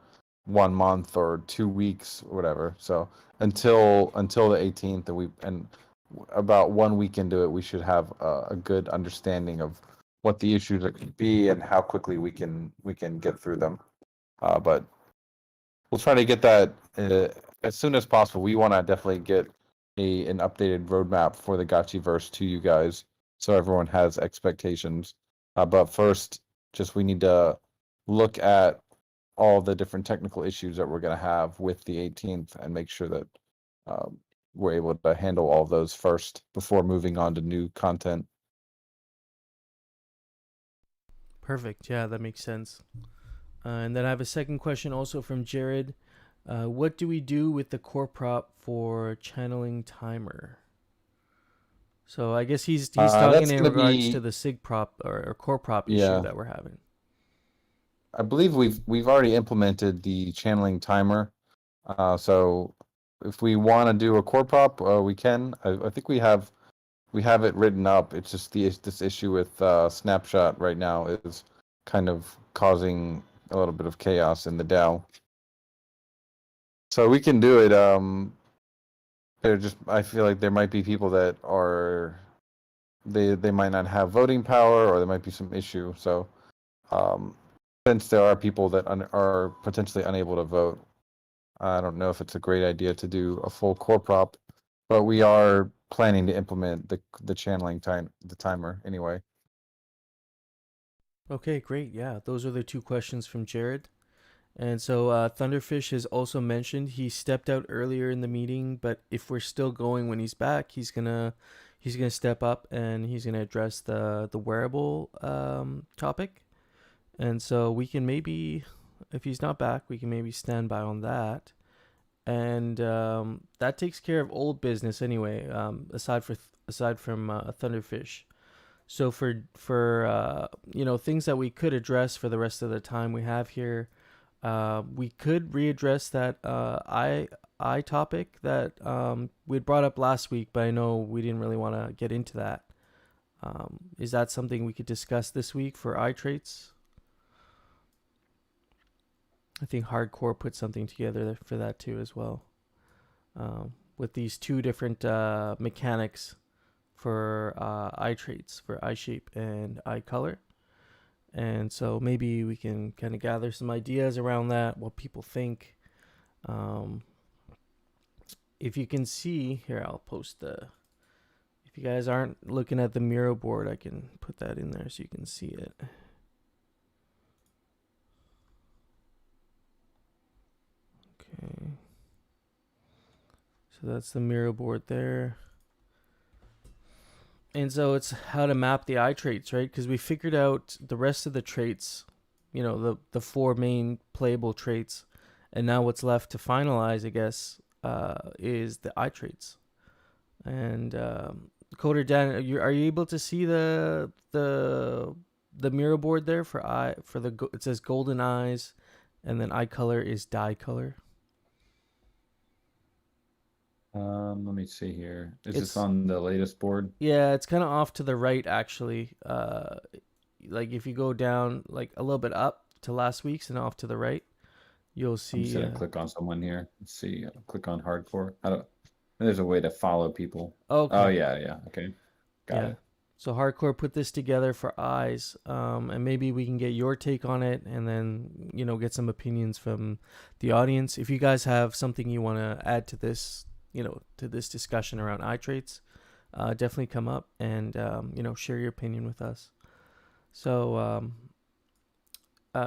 1 month or 2 weeks or whatever. So until the 18th, and about 1 week into it, we should have a good understanding of what the issues could be and how quickly we can get through them. But we'll try to get that as soon as possible. We want to definitely get an updated roadmap for the Gotchiverse to you guys, so everyone has expectations. But first, just we need to look at all the different technical issues that we're going to have with the 18th and make sure that we're able to handle all of those first before moving on to new content. Perfect. Yeah, that makes sense. And then I have a second question also from Jared. What do we do with the core prop for channeling timer? So I guess he's talking That's in gonna regards be to the sig prop or core prop issue yeah. that we're having. I believe we've already implemented the channeling timer. So if we want to do a core prop, we can. I think we have it written up. It's just this issue with snapshot right now is kind of causing a little bit of chaos in the DAO. So we can do it. I feel like there might be people that are they might not have voting power, or there might be some issue. So since there are people that are potentially unable to vote, I don't know if it's a great idea to do a full core prop, but we are planning to implement the channeling the timer anyway. Okay, great. Yeah, those are the two questions from Jared. And so Thunderfish has also mentioned he stepped out earlier in the meeting, but if we're still going when he's back, he's gonna step up and he's gonna address the wearable topic. And so we can maybe, if he's not back, we can maybe stand by on that. And that takes care of old business anyway. Aside from Thunderfish. So for things that we could address for the rest of the time we have here, we could readdress that I topic that we'd brought up last week, but I know we didn't really want to get into that. Is that something we could discuss this week for I traits? I think Hardcore put something together for that too as well, with these two different mechanics for eye traits, for eye shape and eye color. And so maybe we can kind of gather some ideas around that, what people think. If you can see here, I'll post if you guys aren't looking at the Miro board, I can put that in there so you can see it. Okay. So that's the Miro board there. And so it's how to map the eye traits, right? Because we figured out the rest of the traits, the four main playable traits. And now what's left to finalize, I guess, is the eye traits. And Coder Dan, are you able to see the Miro board there for eye it says golden eyes, and then eye color is dye color. Let me see here. Is this on the latest board? Yeah, it's kind of off to the right actually. Like if you go down like a little bit up to last week's and off to the right, you'll see. I'm just gonna click on someone here. Let's see. Click on hardcore. There's a way to follow people. Okay. Oh yeah. Okay, got it. So Hardcore put this together for eyes, and maybe we can get your take on it, and then get some opinions from the audience. If you guys have something you want to add to this, to this discussion around eye traits, definitely come up and share your opinion with us. So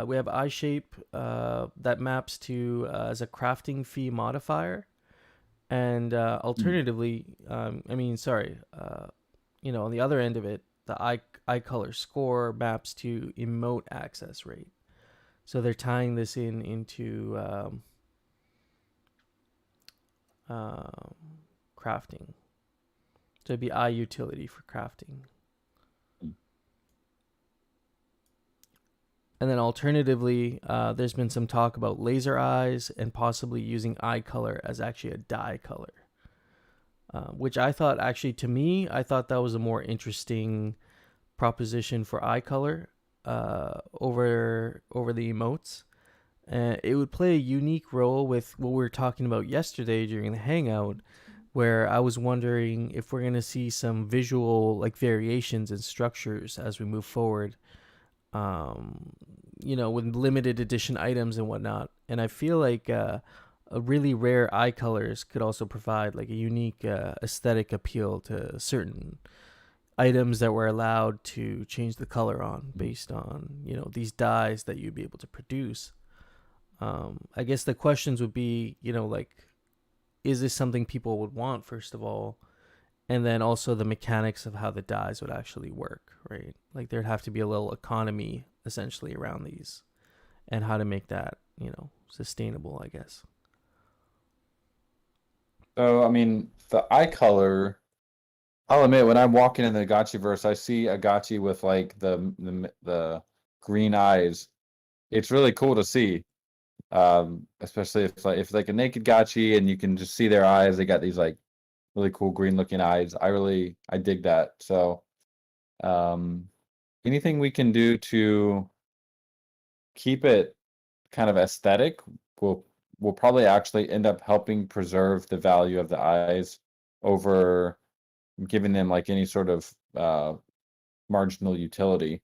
we have eye shape that maps to as a crafting fee modifier, and alternatively, on the other end of it, the eye color score maps to emote access rate. So they're tying this into crafting. So it'd be eye utility for crafting. And then alternatively, there's been some talk about laser eyes and possibly using eye color as actually a dye color. which I thought actually, to me, I thought that was a more interesting proposition for eye color over the emotes. It would play a unique role with what we were talking about yesterday during the hangout, where I was wondering if we're going to see some visual like variations and structures as we move forward, with limited edition items and whatnot. And I feel like a really rare eye colors could also provide like a unique aesthetic appeal to certain items that were allowed to change the color on based on these dyes that you'd be able to produce. I guess the questions would be, like, is this something people would want, first of all? And then also the mechanics of how the dyes would actually work, right? Like there'd have to be a little economy essentially around these and how to make that, sustainable, I guess. So, I mean, the eye color, I'll admit, when I'm walking in the Gotchiverse, I see a Gotchi with like the green eyes. It's really cool to see. Especially if like a naked Gotchi and you can just see their eyes. They got these like really cool green looking eyes. I dig that. So, anything we can do to keep it kind of aesthetic will probably actually end up helping preserve the value of the eyes over giving them like any sort of marginal utility.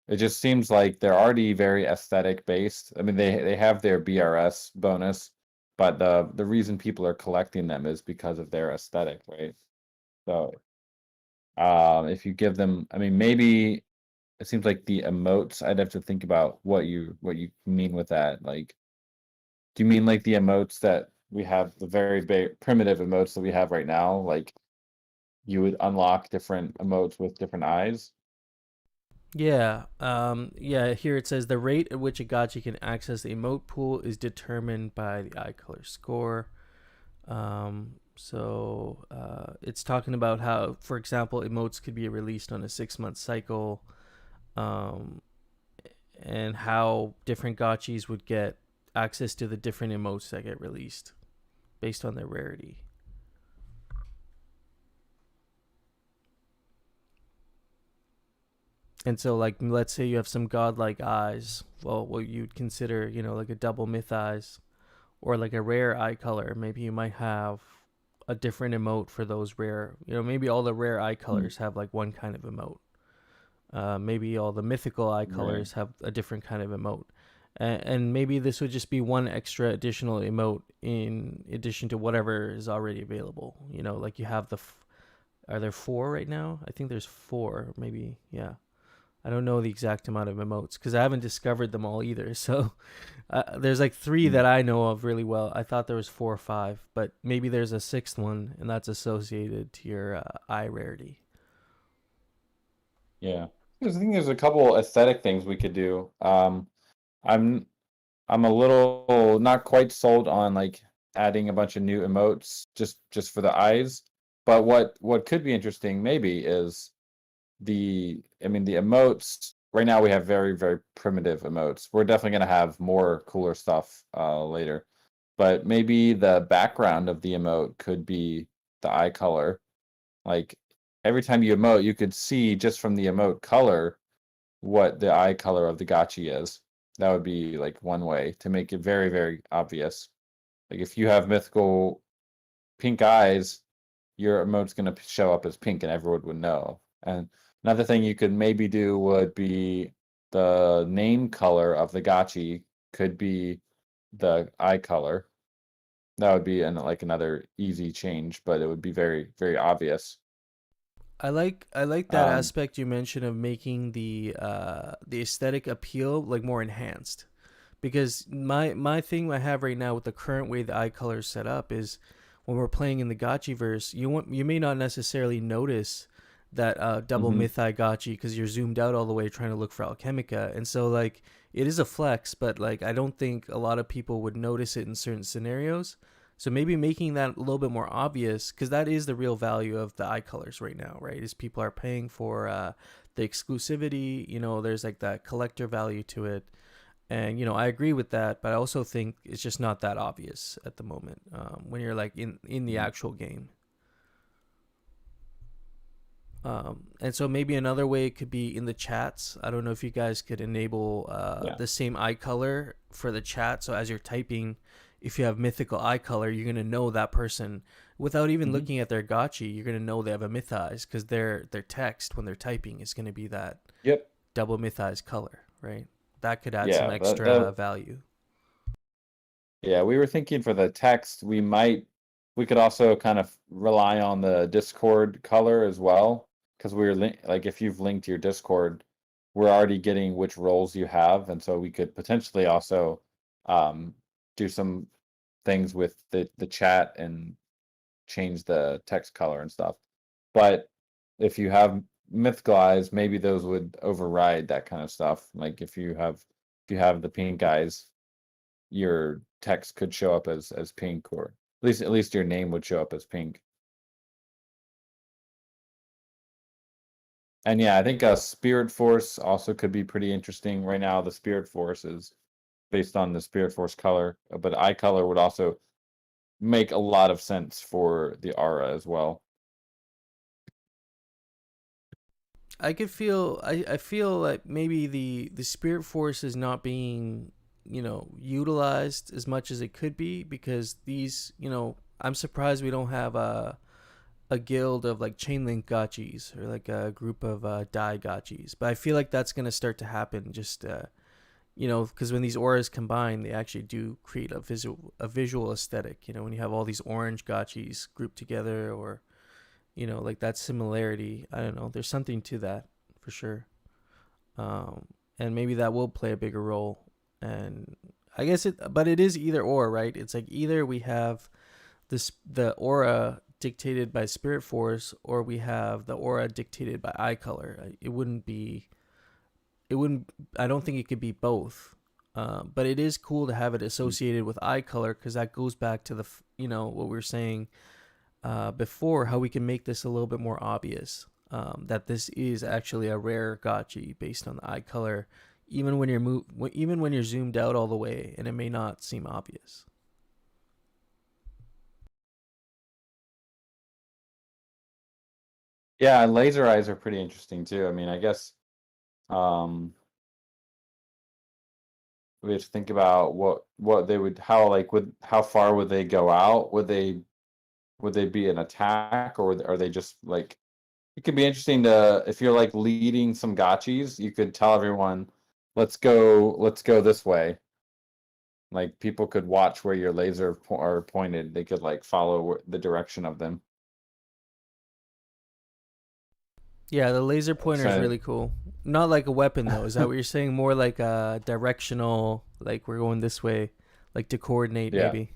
It just seems like they're already very aesthetic based. I mean, they have their BRS bonus, but the reason people are collecting them is because of their aesthetic, right? So, if you give them, I mean, maybe it seems like the emotes. I'd have to think about what you mean with that. Like, do you mean like the emotes that we have, the very primitive emotes that we have right now? Like, you would unlock different emotes with different eyes? Yeah. Here it says the rate at which a gacha can access the emote pool is determined by the eye color score. It's talking about how, for example, emotes could be released on a 6-month cycle, and how different gachis would get access to the different emotes that get released based on their rarity. And so, like, let's say you have some godlike eyes. Well, what you'd consider, like a double myth eyes, or like a rare eye color. Maybe you might have a different emote for those rare. Maybe all the rare eye colors have like one kind of emote. Maybe all the mythical eye colors have a different kind of emote. And maybe this would just be one extra additional emote in addition to whatever is already available. Like you have are there 4 right now? I think there's 4, maybe. Yeah. I don't know the exact amount of emotes because I haven't discovered them all either. So there's like 3 that I know of really well. I thought there was 4 or 5, but maybe there's a 6th one, and that's associated to your eye rarity. Yeah, I think there's a couple aesthetic things we could do. I'm I'm a little not quite sold on like adding a bunch of new emotes just for the eyes. But what could be interesting maybe is the emotes. Right now we have very, very primitive emotes. We're definitely gonna have more cooler stuff later. But maybe the background of the emote could be the eye color. Like every time you emote, you could see just from the emote color what the eye color of the gachi is. That would be like one way to make it very, very obvious. Like if you have mythical pink eyes, your emote's going to show up as pink and everyone would know. And another thing you could maybe do would be the name color of the gachi could be the eye color. That would be another easy change, but it would be very, very obvious. I like that aspect you mentioned of making the aesthetic appeal like more enhanced, because my thing I have right now with the current way the eye color is set up is when we're playing in the Gotchiverse, you may not necessarily notice that double myth eye Gotchi because you're zoomed out all the way trying to look for Alchemica, and so like it is a flex, but like I don't think a lot of people would notice it in certain scenarios. So maybe making that a little bit more obvious, because that is the real value of the eye colors right now, right? Is people are paying for the exclusivity. There's like that collector value to it, And I agree with that, but I also think it's just not that obvious at the moment when you're like in the actual game. And so maybe another way it could be in the chats. I don't know if you guys could enable the same eye color for the chat. So as you're typing, if you have mythical eye color, you're gonna know that person without even looking at their gotchi. You're gonna know they have a mythize because their text when they're typing is gonna be that double mythize color, right? That could add some extra value. Yeah, we were thinking for the text, we could also kind of rely on the Discord color as well, because like if you've linked your Discord, we're already getting which roles you have, and so we could potentially also do some things with the chat and change the text color and stuff. But if you have mythical eyes, maybe those would override that kind of stuff. Like if you have the pink eyes, your text could show up as pink, or at least your name would show up as pink. And yeah, I think Spirit Force also could be pretty interesting. Right now, the Spirit Force is based on the Spirit Force color, but eye color would also make a lot of sense for the aura as well. I feel like maybe the Spirit Force is not being utilized as much as it could be, because these I'm surprised we don't have a guild of like chain link gotchis or like a group of die gotchis, but I feel like that's going to start to happen just because when these auras combine, they actually do create a visual aesthetic. When you have all these orange gotchis grouped together, or like that similarity, I don't know, there's something to that for sure. And maybe that will play a bigger role. And I guess but it is either or, right? It's like either we have the aura dictated by Spirit Force, or we have the aura dictated by eye color. I don't think it could be both. But it is cool to have it associated with eye color, because that goes back to the what we were saying before, how we can make this a little bit more obvious, that this is actually a rare gotchi based on the eye color, even when you're zoomed out all the way, and it may not seem obvious. Yeah, laser eyes are pretty interesting too. I mean, I guess we have to think about what they would, how far would they go out? Would they be an attack, or are they just like, it could be interesting to, if you're like leading some gotchis, you could tell everyone, let's go this way. Like people could watch where your laser are pointed. They could like follow the direction of them. Yeah, the laser pointer is really cool. Not like a weapon though. Is that what you're saying? More like a directional, like we're going this way, like to coordinate maybe.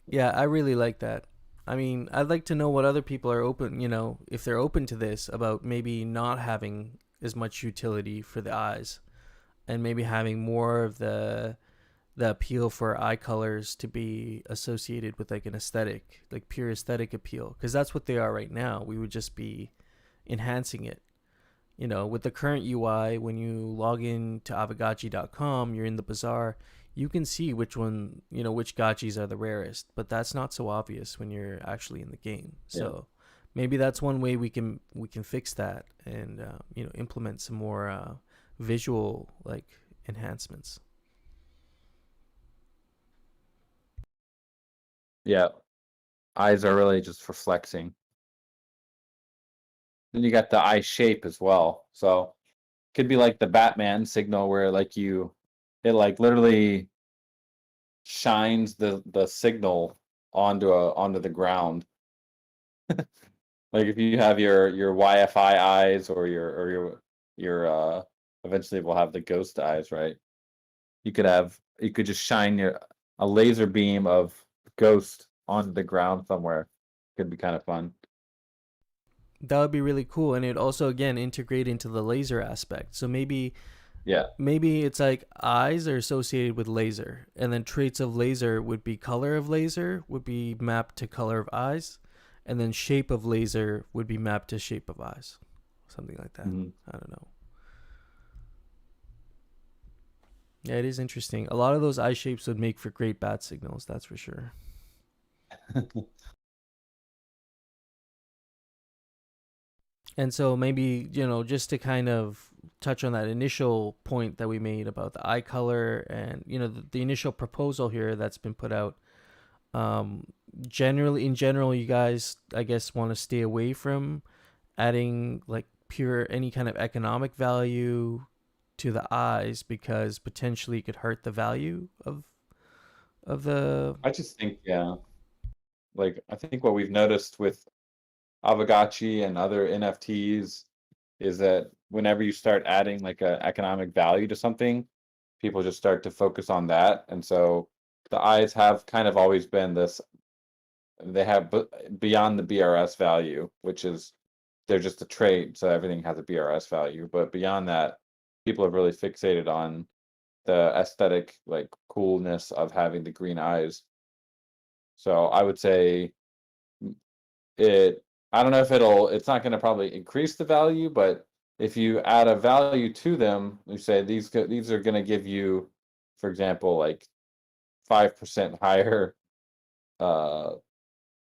Yeah, I really like that. I mean, I'd like to know what other people are open, if they're open to this, about maybe not having as much utility for the eyes, and maybe having more of the appeal for eye colors to be associated with like an aesthetic, like pure aesthetic appeal, because that's what they are right now. We would just be enhancing it. With the current UI, when you log in to Aavegotchi.com, you're in the bazaar, you can see which gotchis are the rarest, but that's not so obvious when you're actually in the game. So maybe that's one way we can fix that, and implement some more visual like enhancements. Yeah, eyes are really just for flexing. Then you got the eye shape as well. So could be like the Batman signal, where like it like literally shines the signal onto the ground. Like if you have your Wi-Fi eyes, or your eventually we'll have the ghost eyes, right? You could just shine a laser beam of ghost onto the ground somewhere. Could be kind of fun. That would be really cool, and it also again integrate into the laser aspect. So maybe it's like eyes are associated with laser, and then traits of laser would be color of laser would be mapped to color of eyes, and then shape of laser would be mapped to shape of eyes, something like that. I don't know. Yeah, it is interesting. A lot of those eye shapes would make for great bat signals, that's for sure. And so maybe, just to kind of touch on that initial point that we made about the eye color and, the initial proposal here that's been put out. In general, you guys, I guess, want to stay away from adding like pure any kind of economic value to the eyes because potentially it could hurt the value of the. I just think, yeah, like I think what we've noticed with Aavegotchi and other NFTs is that whenever you start adding like a economic value to something, people just start to focus on that. And so the eyes have kind of always been this, they have beyond the BRS value, which is they're just a trade, so everything has a BRS value. But beyond that, people have really fixated on the aesthetic like coolness of having the green eyes. So I would say it I don't know if it's not going to probably increase the value, but if you add a value to them, you say these are going to give you, for example, like 5% higher uh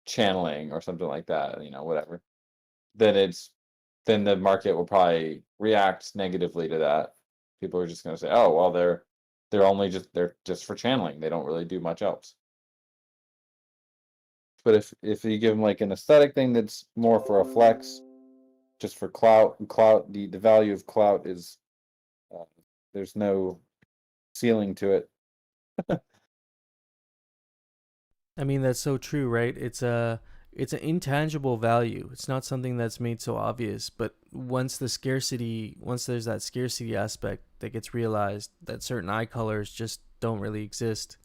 channeling or something like that, whatever. Then then the market will probably react negatively to that. People are just going to say, "Oh, well, they're just for channeling. They don't really do much else." But if you give them like an aesthetic thing that's more for a flex, just for clout, the value of clout is uh, there's no ceiling to it. I mean, that's so true, right? It's an intangible value. It's not something that's made so obvious, but once there's that scarcity aspect that gets realized that certain eye colors just don't really exist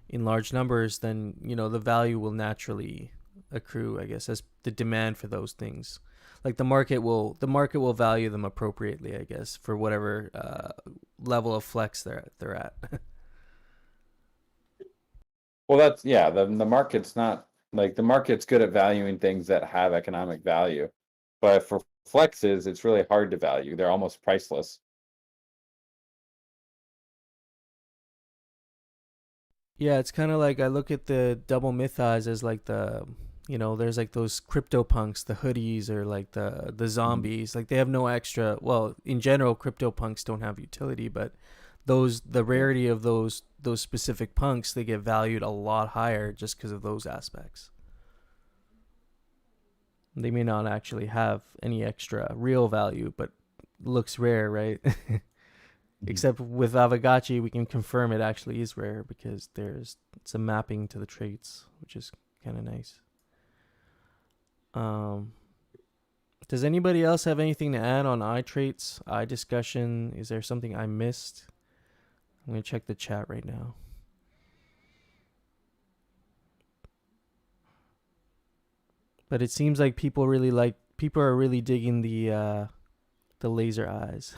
in large numbers, then, the value will naturally accrue, I guess, as the demand for those things. Like the market will value them appropriately, I guess, for whatever level of flex they're at. Well, that's yeah. The market's not like the market's good at valuing things that have economic value, but for flexes, it's really hard to value. They're almost priceless. Yeah, it's kind of like I look at the double myth eyes as like there's like those crypto punks, the hoodies, or like the zombies. Like they have no extra. Well, in general, crypto punks don't have utility, but the Yeah. rarity of those specific punks, they get valued a lot higher just because of those aspects. They may not actually have any extra real value, but looks rare, right? Mhm. Except with Aavegotchi, we can confirm it actually is rare because it's a mapping to the traits, which is kind of nice. Um, does anybody else have anything to add on eye traits, eye discussion? Is there something I missed? I'm gonna check the chat right now. But it seems like people are really digging the laser eyes.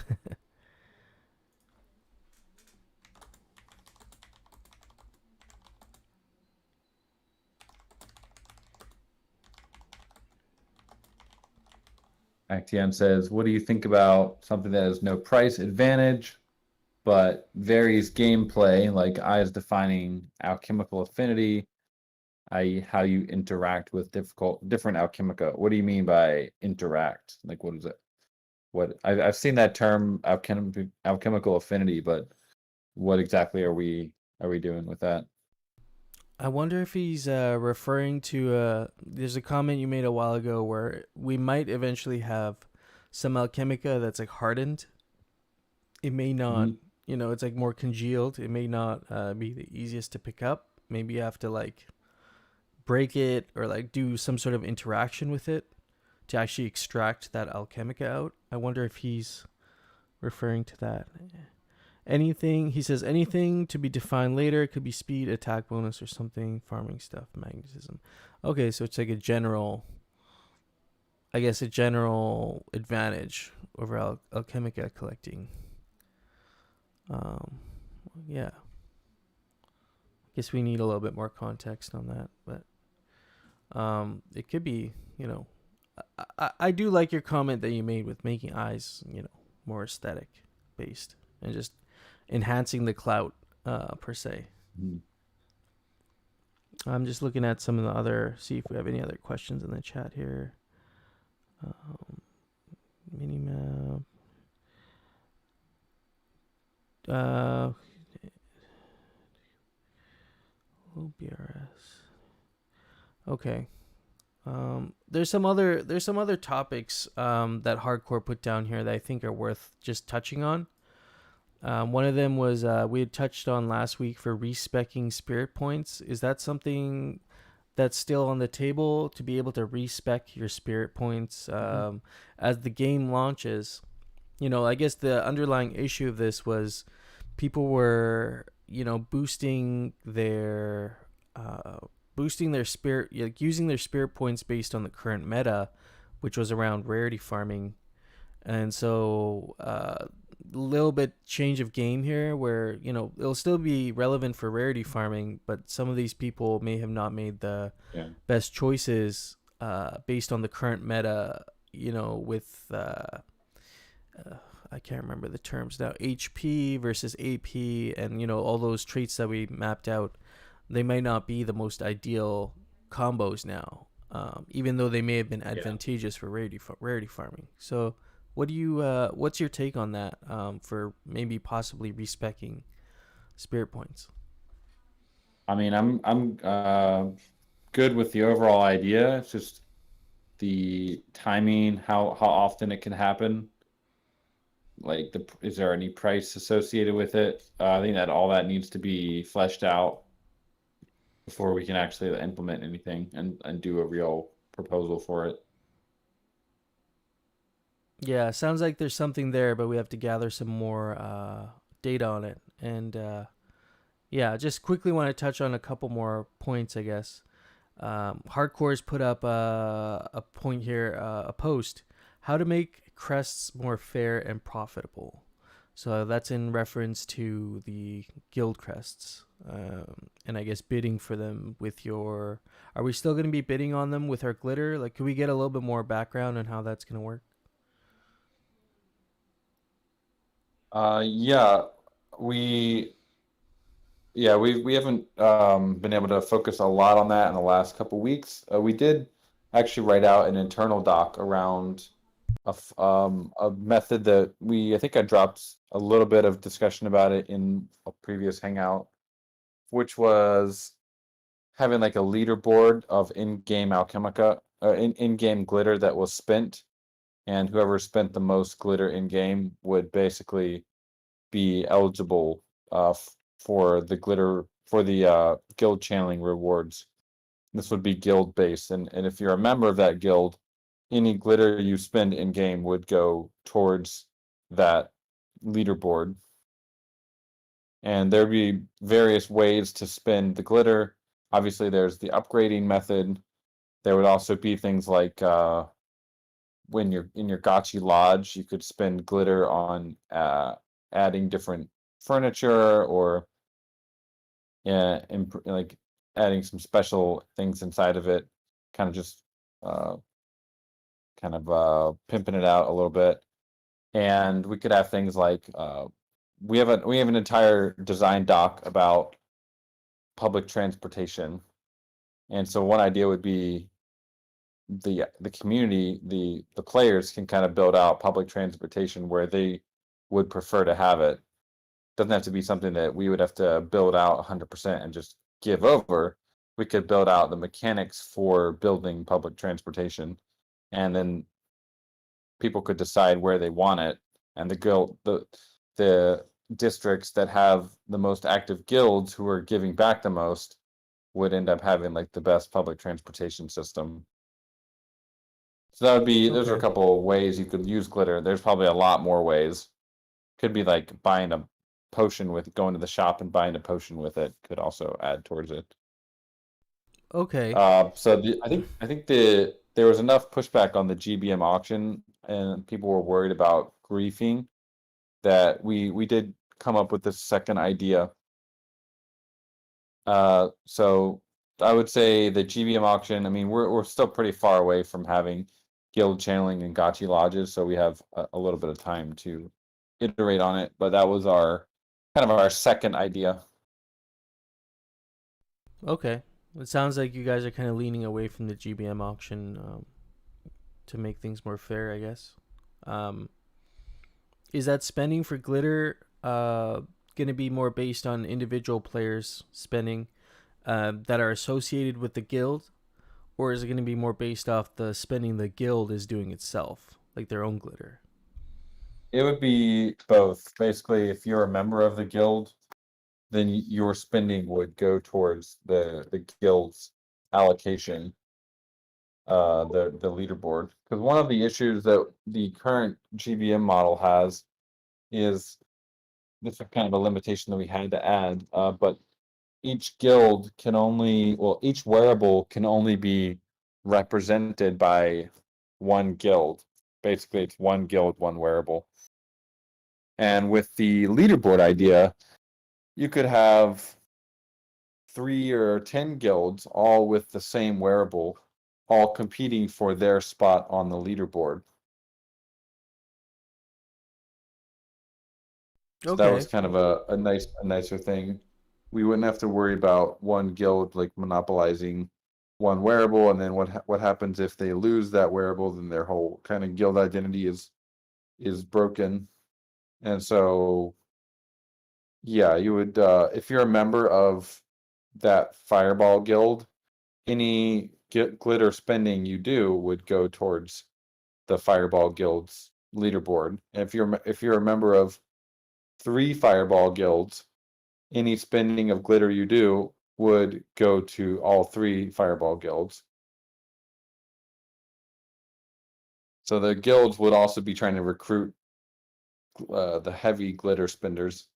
Actian says, "What do you think about something that has no price advantage, but varies gameplay, like eyes defining alchemical affinity, i.e., how you interact with different alchemica?" What do you mean by interact? Like, what is it? I've seen that term alchemical affinity, but what exactly are we doing with that? I wonder if he's referring to. There's a comment you made a while ago where we might eventually have some alchemica that's like hardened. It may not, Mhm. it's like more congealed. It may not be the easiest to pick up. Maybe you have to like break it or like do some sort of interaction with it to actually extract that alchemica out. I wonder if he's referring to that. Anything, he says, anything to be defined later. It could be speed, attack bonus, or something. Farming stuff, magnetism. Okay, so it's like a general advantage over Alchemica collecting. Um, yeah. Guess we need a little bit more context on that, but it could be, I do like your comment that you made with making eyes, more aesthetic based and just enhancing the clout per se. Mhm. I'm just looking at some of the other, see if we have any other questions in the chat here. Minimap. OBRS. Okay. There's some other topics that Hardcore put down here that I think are worth just touching on. One of them was we had touched on last week for respecking spirit points. Is that something that's still on the table, to be able to respec your spirit points as the game launches? You know, I guess the underlying issue of this was people were, you know, boosting their spirit, like using their spirit points based on the current meta, which was around rarity farming. And so a little bit change of game here, where, you know, it'll still be relevant for rarity farming, but some of these people may have not made the best choices based on the current meta, you know, with I can't remember the terms now, HP versus AP, and, you know, all those traits that we mapped out. They might not be the most ideal combos now, even though they may have been advantageous for rarity farming. So what do you what's your take on that, for maybe possibly respecking spirit points? I mean, I'm good with the overall idea. It's just the timing, how often it can happen. Like, is there any price associated with it? I think that all that needs to be fleshed out before we can actually implement anything and do a real proposal for it. Yeah, sounds like there's something there, but we have to gather some more data on it. And yeah, just quickly want to touch on a couple more points, I guess. Hardcore's put up a point here, a post, how to make crests more fair and profitable. So that's in reference to the guild crests, and I guess bidding for them with your. Are we still going to be bidding on them with our glitter? Like, could we get a little bit more background on how that's going to work? Yeah, we haven't been able to focus a lot on that in the last couple weeks. We did actually write out an internal doc around a method that I think I dropped a little bit of discussion about it in a previous hangout, which was having like a leaderboard of in-game alchemica, in-game glitter that was spent, and whoever spent the most glitter in-game would basically be eligible for the guild channeling rewards. This would be guild based, and if you're a member of that guild, any glitter you spend in game would go towards that leaderboard. And there'd be various ways to spend the glitter. Obviously, there's the upgrading method. There would also be things like when you're in your Gotchi Lodge, you could spend glitter on adding different furniture, or like adding some special things inside of it, kind of just pimping it out a little bit. And we could have things like we have an entire design doc about public transportation. And so one idea would be the community, the players can kind of build out public transportation where they would prefer to have it. Doesn't have to be something that we would have to build out 100% and just give over. We could build out the mechanics for building public transportation, and then people could decide where they want it. And the districts that have the most active guilds who are giving back the most would end up having like the best public transportation system. So that would be, those are a couple of ways you could use glitter. There's probably a lot more ways. Could be like buying a potion with, going to the shop and buying a potion with it could also add towards it. Okay. So I think there was enough pushback on the GBM auction, and people were worried about griefing, that we did come up with this second idea. So I would say the GBM auction, I mean, we're still pretty far away from having guild channeling and Gotchi lodges, so we have a little bit of time to iterate on it. But that was our kind of our second idea. Okay. It sounds like you guys are kind of leaning away from the GBM auction to make things more fair, I guess. Is that spending for glitter going to be more based on individual players spending that are associated with the guild? Or is it going to be more based off the spending the guild is doing itself, like their own glitter? It would be both. Basically, if you're a member of the guild, then your spending would go towards the guild's allocation, the leaderboard. Because one of the issues that the current GBM model has is this is kind of a limitation that we had to add, but each guild can only, well, each wearable can only be represented by one guild. Basically, it's one guild, one wearable. And with the leaderboard idea, you could have 3 or 10 guilds, all with the same wearable, all competing for their spot on the leaderboard. So that was kind of a nicer thing. We wouldn't have to worry about one guild like monopolizing one wearable, and then what happens if they lose that wearable? Then their whole kind of guild identity is broken. And so, yeah, you would if you're a member of that Fireball guild, any glitter spending you do would go towards the Fireball guild's leaderboard. And if you're a member of 3 Fireball guilds, any spending of glitter you do would go to all 3 Fireball guilds. So the guilds would also be trying to recruit the heavy glitter spenders.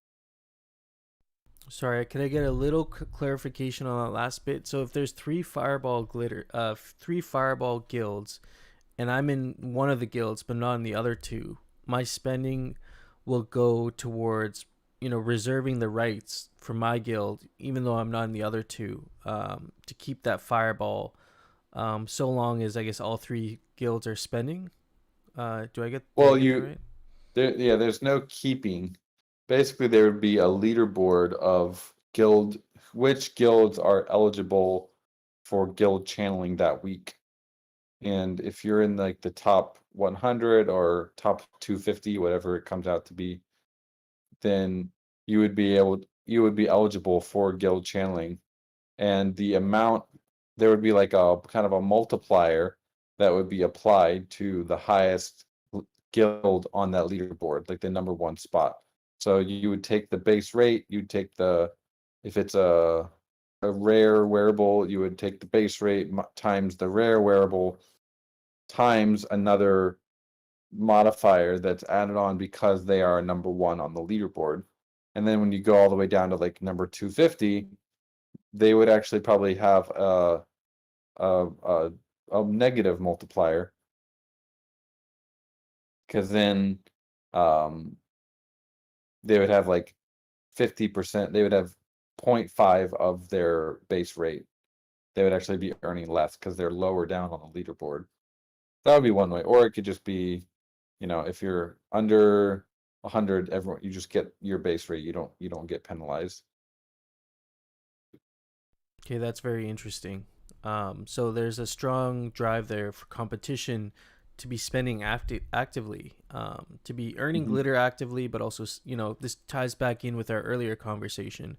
Sorry, can I get a little clarification on that last bit? So if there's 3 fireball guilds, and I'm in one of the guilds but not in the other 2, my spending will go towards, reserving the rights for my guild, even though I'm not in the other 2, to keep that fireball, so long as I guess all 3 guilds are spending. Do I get? Well, that right? there's no keeping. Basically, there would be a leaderboard of which guilds are eligible for guild channeling that week. And if you're in like the top 100 or top 250, whatever it comes out to be, then you would be eligible for guild channeling. And the amount, there would be like a kind of a multiplier that would be applied to the highest guild on that leaderboard, like the number 1 spot. So you would take the base rate, if it's a rare wearable, you would take the base rate times the rare wearable times another modifier that's added on because they are number 1 on the leaderboard. And then when you go all the way down to like number 250, they would actually probably have a negative multiplier, because then they would have like 50%, they would have 0.5 of their base rate. They would actually be earning less because they're lower down on the leaderboard. That would be one way. Or it could just be, if you're under 100, you just get your base rate. You don't get penalized. Okay, that's very interesting. So there's a strong drive there for competition to be spending actively, to be earning glitter actively, but also, this ties back in with our earlier conversation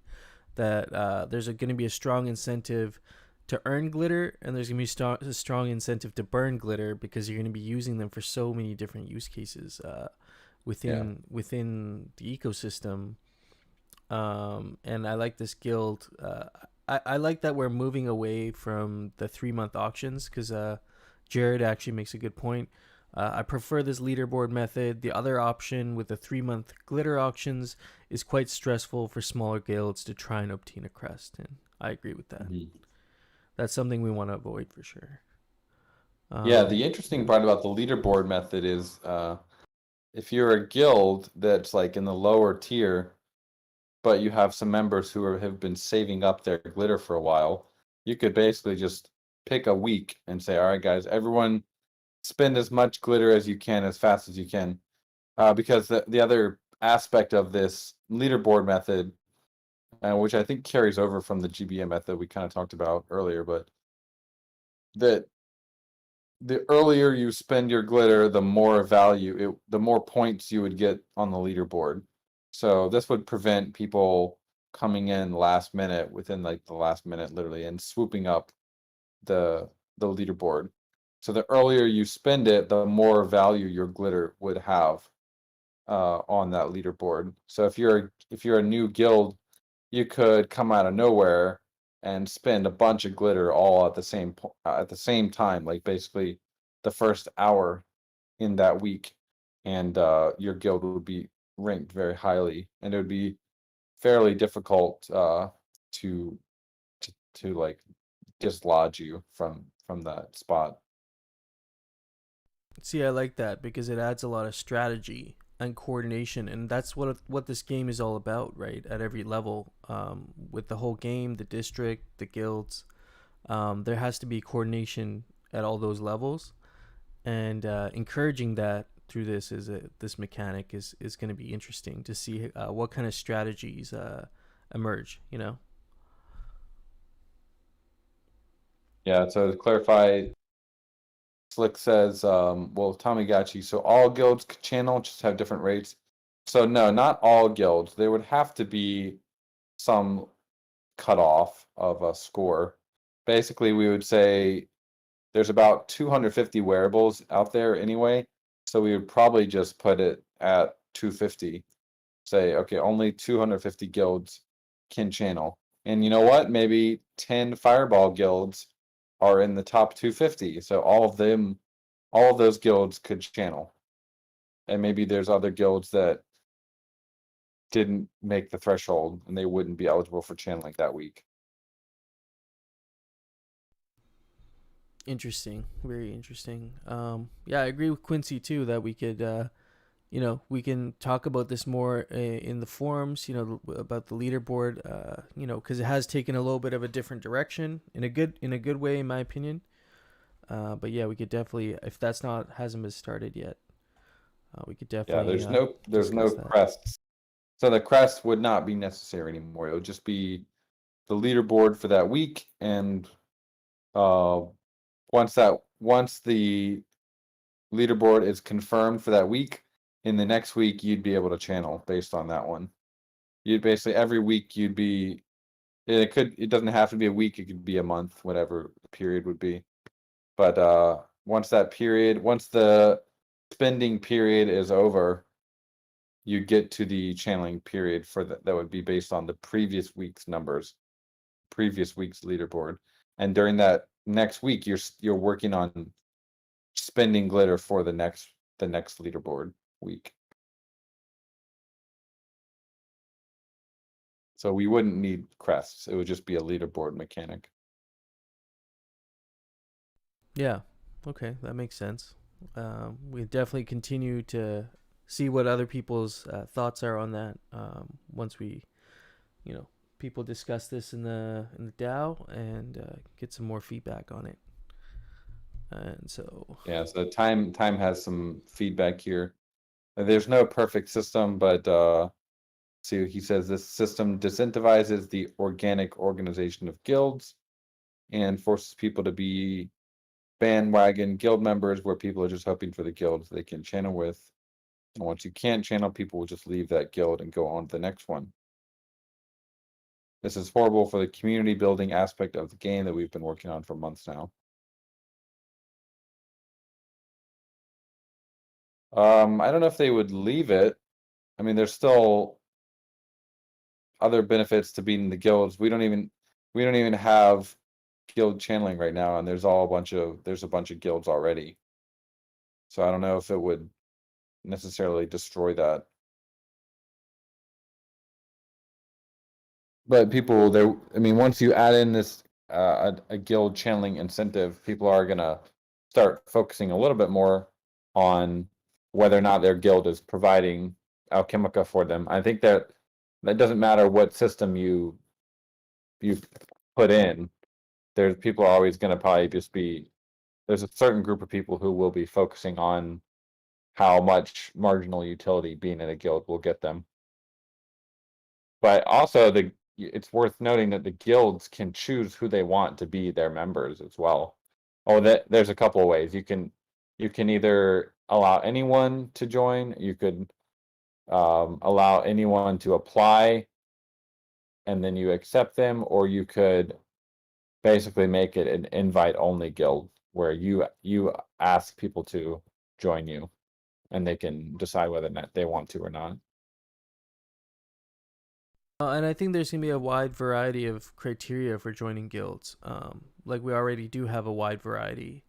that there's going to be a strong incentive to earn glitter, and there's going to be a strong incentive to burn glitter, because you're going to be using them for so many different use cases within the ecosystem. And I like this guild. I like that we're moving away from the 3-month auctions, because Jared actually makes a good point. I prefer this leaderboard method. The other option with the 3-month glitter auctions is quite stressful for smaller guilds to try and obtain a crest, and I agree with that. That's something we want to avoid for sure. Yeah, the interesting part about the leaderboard method is if you're a guild that's like in the lower tier, but you have some members who have been saving up their glitter for a while, you could basically just pick a week and say, all right, guys, everyone spend as much glitter as you can, as fast as you can. Because the other aspect of this leaderboard method, which I think carries over from the GBM method we kind of talked about earlier, but that the earlier you spend your glitter, the more value the more points you would get on the leaderboard. So this would prevent people coming in last minute, within like the last minute literally, and swooping up the leaderboard. So the earlier you spend it, the more value your glitter would have on that leaderboard. So if you're a new guild, you could come out of nowhere and spend a bunch of glitter all at the same time, like basically the first hour in that week, and your guild would be ranked very highly, and it would be fairly difficult to like dislodge you from that spot. See, I like that because it adds a lot of strategy and coordination, and that's what this game is all about, right? At every level, with the whole game, the district, the guilds, there has to be coordination at all those levels, and encouraging that through this mechanic is going to be interesting to see what kind of strategies emerge. Yeah. So to clarify, Slick says, well, Tamagotchi, so all guilds channel just have different rates. So no, not all guilds. There would have to be some cutoff of a score. Basically, we would say there's about 250 wearables out there anyway. So we would probably just put it at 250. Say, okay, only 250 guilds can channel. And you know what? Maybe 10 fireball guilds are in the top 250. So all of those guilds could channel. And maybe there's other guilds that didn't make the threshold and they wouldn't be eligible for channeling that week. Interesting, very interesting. Yeah, I agree with Quincy too that we could, we can talk about this more in the forums, about the leaderboard, because it has taken a little bit of a different direction in a good way, in my opinion. But yeah, we could definitely, if hasn't been started yet, we could definitely. Yeah, there's no crests. So the crest would not be necessary anymore. It would just be the leaderboard for that week, and once the leaderboard is confirmed for that week, in the next week you'd be able to channel based on that one. You'd basically every week it doesn't have to be a week, it could be a month, whatever the period would be. But once the spending period is over, you get to the channeling period that would be based on the previous week's numbers, previous week's leaderboard. And during that next week, you're working on spending glitter for the next leaderboard week. So we wouldn't need crests. It would just be a leaderboard mechanic. Yeah. Okay, that makes sense. We definitely continue to see what other people's thoughts are on that. Once we, people discuss this in the DAO and get some more feedback on it. And so yeah, so time has some feedback here. There's no perfect system, but see, he says this system disincentivizes the organic organization of guilds and forces people to be bandwagon guild members where people are just hoping for the guilds they can channel with. And once you can't channel, people will just leave that guild and go on to the next one. This is horrible for the community building aspect of the game that we've been working on for months now. I don't know if they would leave it. I mean, there's still other benefits to being the guilds. We don't even have guild channeling right now, and there's a bunch of guilds already. So I don't know if it would necessarily destroy that. But once you add in this a guild channeling incentive, people are gonna start focusing a little bit more on whether or not their guild is providing Alchemica for them. I think that doesn't matter what system you put in. People are always going to probably there's a certain group of people who will be focusing on how much marginal utility being in a guild will get them. But also it's worth noting that the guilds can choose who they want to be their members as well. Oh, there's a couple of ways. You can either allow anyone to join, you could allow anyone to apply and then you accept them, or you could basically make it an invite only guild where you ask people to join you and they can decide whether or not they want to or not. And I think there's going to be a wide variety of criteria for joining guilds. Like we already do have a wide variety.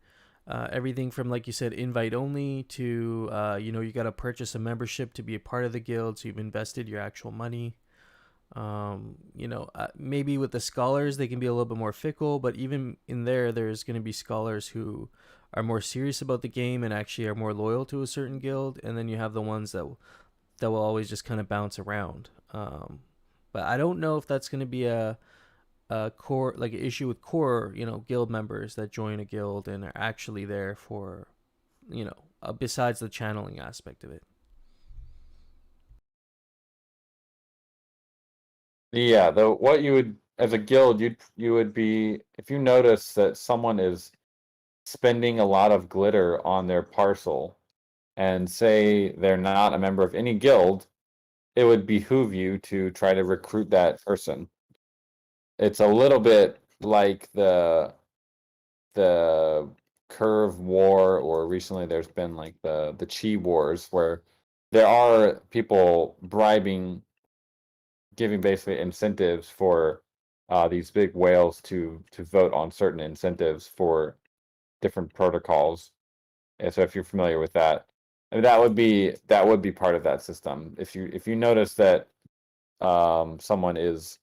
Everything from, like you said, invite only to, you got to purchase a membership to be a part of the guild. So you've invested your actual money. Maybe with the scholars, they can be a little bit more fickle, but even in there's going to be scholars who are more serious about the game and actually are more loyal to a certain guild. And then you have the ones that will always just kind of bounce around. But I don't know if that's going to be a core, like an issue with core, guild members that join a guild and are actually there for, besides the channeling aspect of it. Yeah, what you would as a guild, you would be, if you notice that someone is spending a lot of glitter on their parcel and say they're not a member of any guild, it would behoove you to try to recruit that person. It's a little bit like the curve war, or recently there's been like the chi wars, where there are people giving basically incentives for these big whales to vote on certain incentives for different protocols. And so if you're familiar with that, I mean, that would be part of that system. If you notice that someone is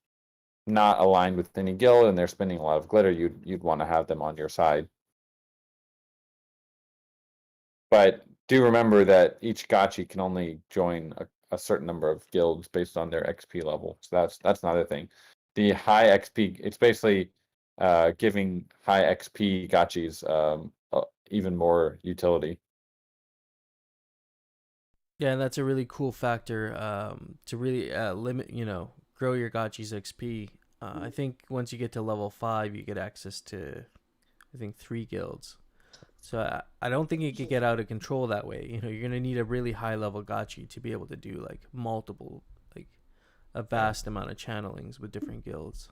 not aligned with any guild and they're spending a lot of glitter, you'd want to have them on your side. But do remember that each gotchi can only join a certain number of guilds based on their XP level. So that's another thing. The high XP, it's basically giving high XP gotchis even more utility. Yeah, and that's a really cool factor to really limit, grow your gotchi's XP. I think once you get to level 5, you get access to, I think, 3 guilds. So I don't think it could get out of control that way. You're going to need a really high level gotchi to be able to do like multiple, like a vast amount of channelings with different guilds.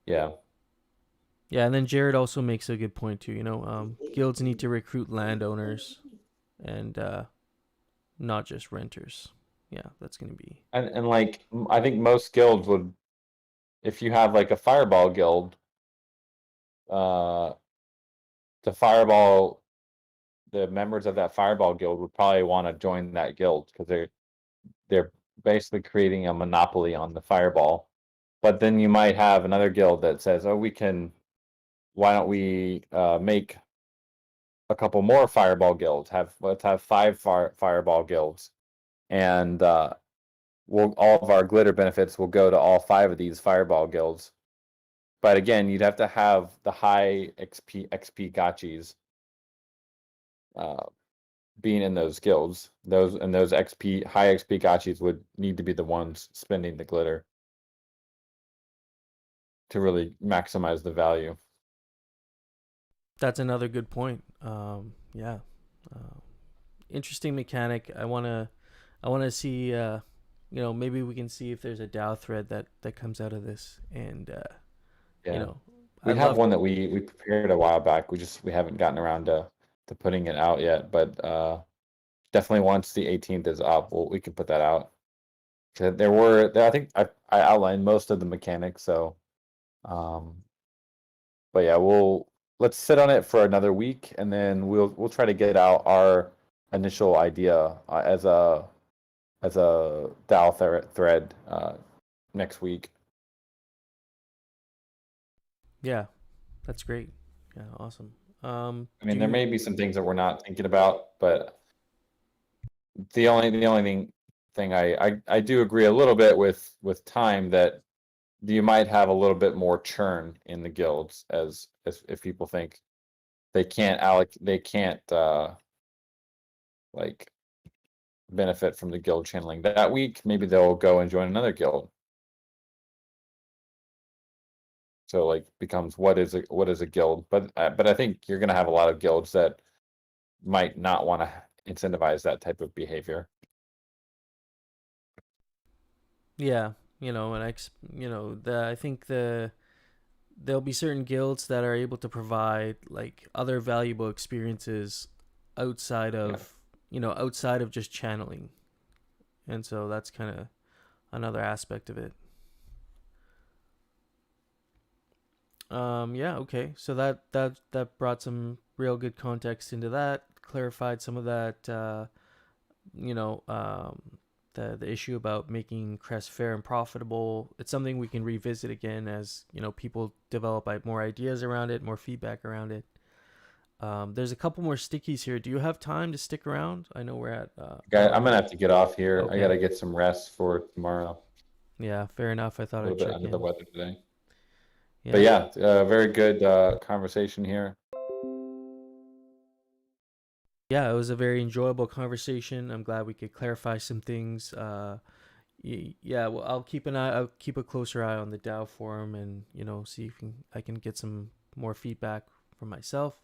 Yeah. Yeah, and then Jared also makes a good point too. Guilds need to recruit landowners and not just renters. Yeah, that's going to be. And like, I think most guilds would, if you have like a fireball guild, the members of that fireball guild would probably want to join that guild because they're basically creating a monopoly on the fireball. But then you might have another guild that says, oh, why don't we make a couple more fireball guilds? Let's have 5 fireball guilds, and all of our glitter benefits will go to all 5 of these fireball guilds. But again, you'd have to have the high XP gotchis being in those guilds. Those high XP gotchis would need to be the ones spending the glitter to really maximize the value. That's another good point. Yeah, interesting mechanic. I wanna see. Maybe we can see if there's a DAO thread that comes out of this, and we have one that we prepared a while back. We haven't gotten around to putting it out yet, but definitely once the 18th is up, we can put that out. I think I outlined most of the mechanics, so but yeah, let's sit on it for another week, and then we'll try to get out our initial idea as a DAO thread next week. Yeah, that's great. Yeah, awesome. I mean, there may be some things that we're not thinking about, but the only thing I do agree a little bit with time that you might have a little bit more churn in the guilds as if people think they can't like benefit from the guild channeling that week, maybe they'll go and join another guild. So like becomes what is a guild? But I think you're gonna have a lot of guilds that might not want to incentivize that type of behavior. Yeah, you know, and I think there'll be certain guilds that are able to provide like other valuable experiences outside of outside of just channeling, and so that's kind of another aspect of it. Yeah, okay. So that brought some real good context into that, clarified some of that, you know, the issue about making Crest fair and profitable. It's something we can revisit again as, people develop more ideas around it, more feedback around it. There's a couple more stickies here. Do you have time to stick around? I know we're at. I'm gonna have to get off here. Okay. I gotta get some rest for tomorrow. Yeah, fair enough. I A thought little I'd bit check under in. the weather today. Yeah. But yeah, very good conversation here. Yeah, it was a very enjoyable conversation. I'm glad we could clarify some things. Yeah, well, I'll keep a closer eye on the DAO forum, and see if I can get some more feedback from myself.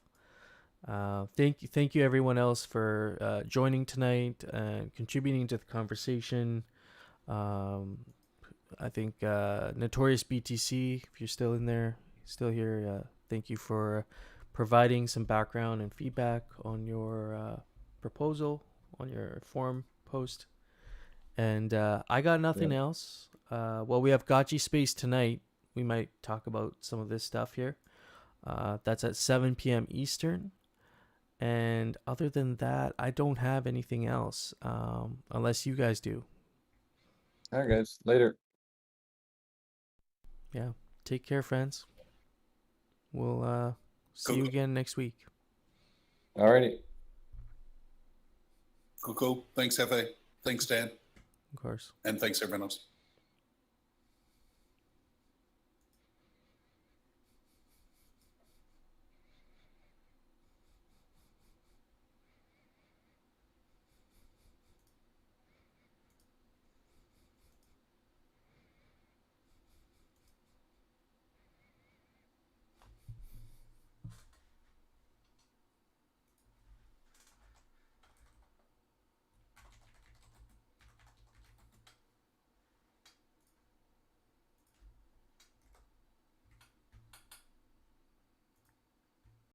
Thank you everyone else for joining tonight and contributing to the conversation. I think Notorious BTC, if you're still in there, still here, thank you for providing some background and feedback on your proposal, on your forum post. And I got nothing else. Well, we have Gotchi Space tonight. We might talk about some of this stuff here. That's at 7 p.m. Eastern. And other than that, I don't have anything else, unless you guys do. All right, guys. Later. Yeah. Take care, friends. We'll see you again next week. Alrighty. Cool. Thanks, Hefe. Thanks, Dan. Of course. And thanks, everyone else.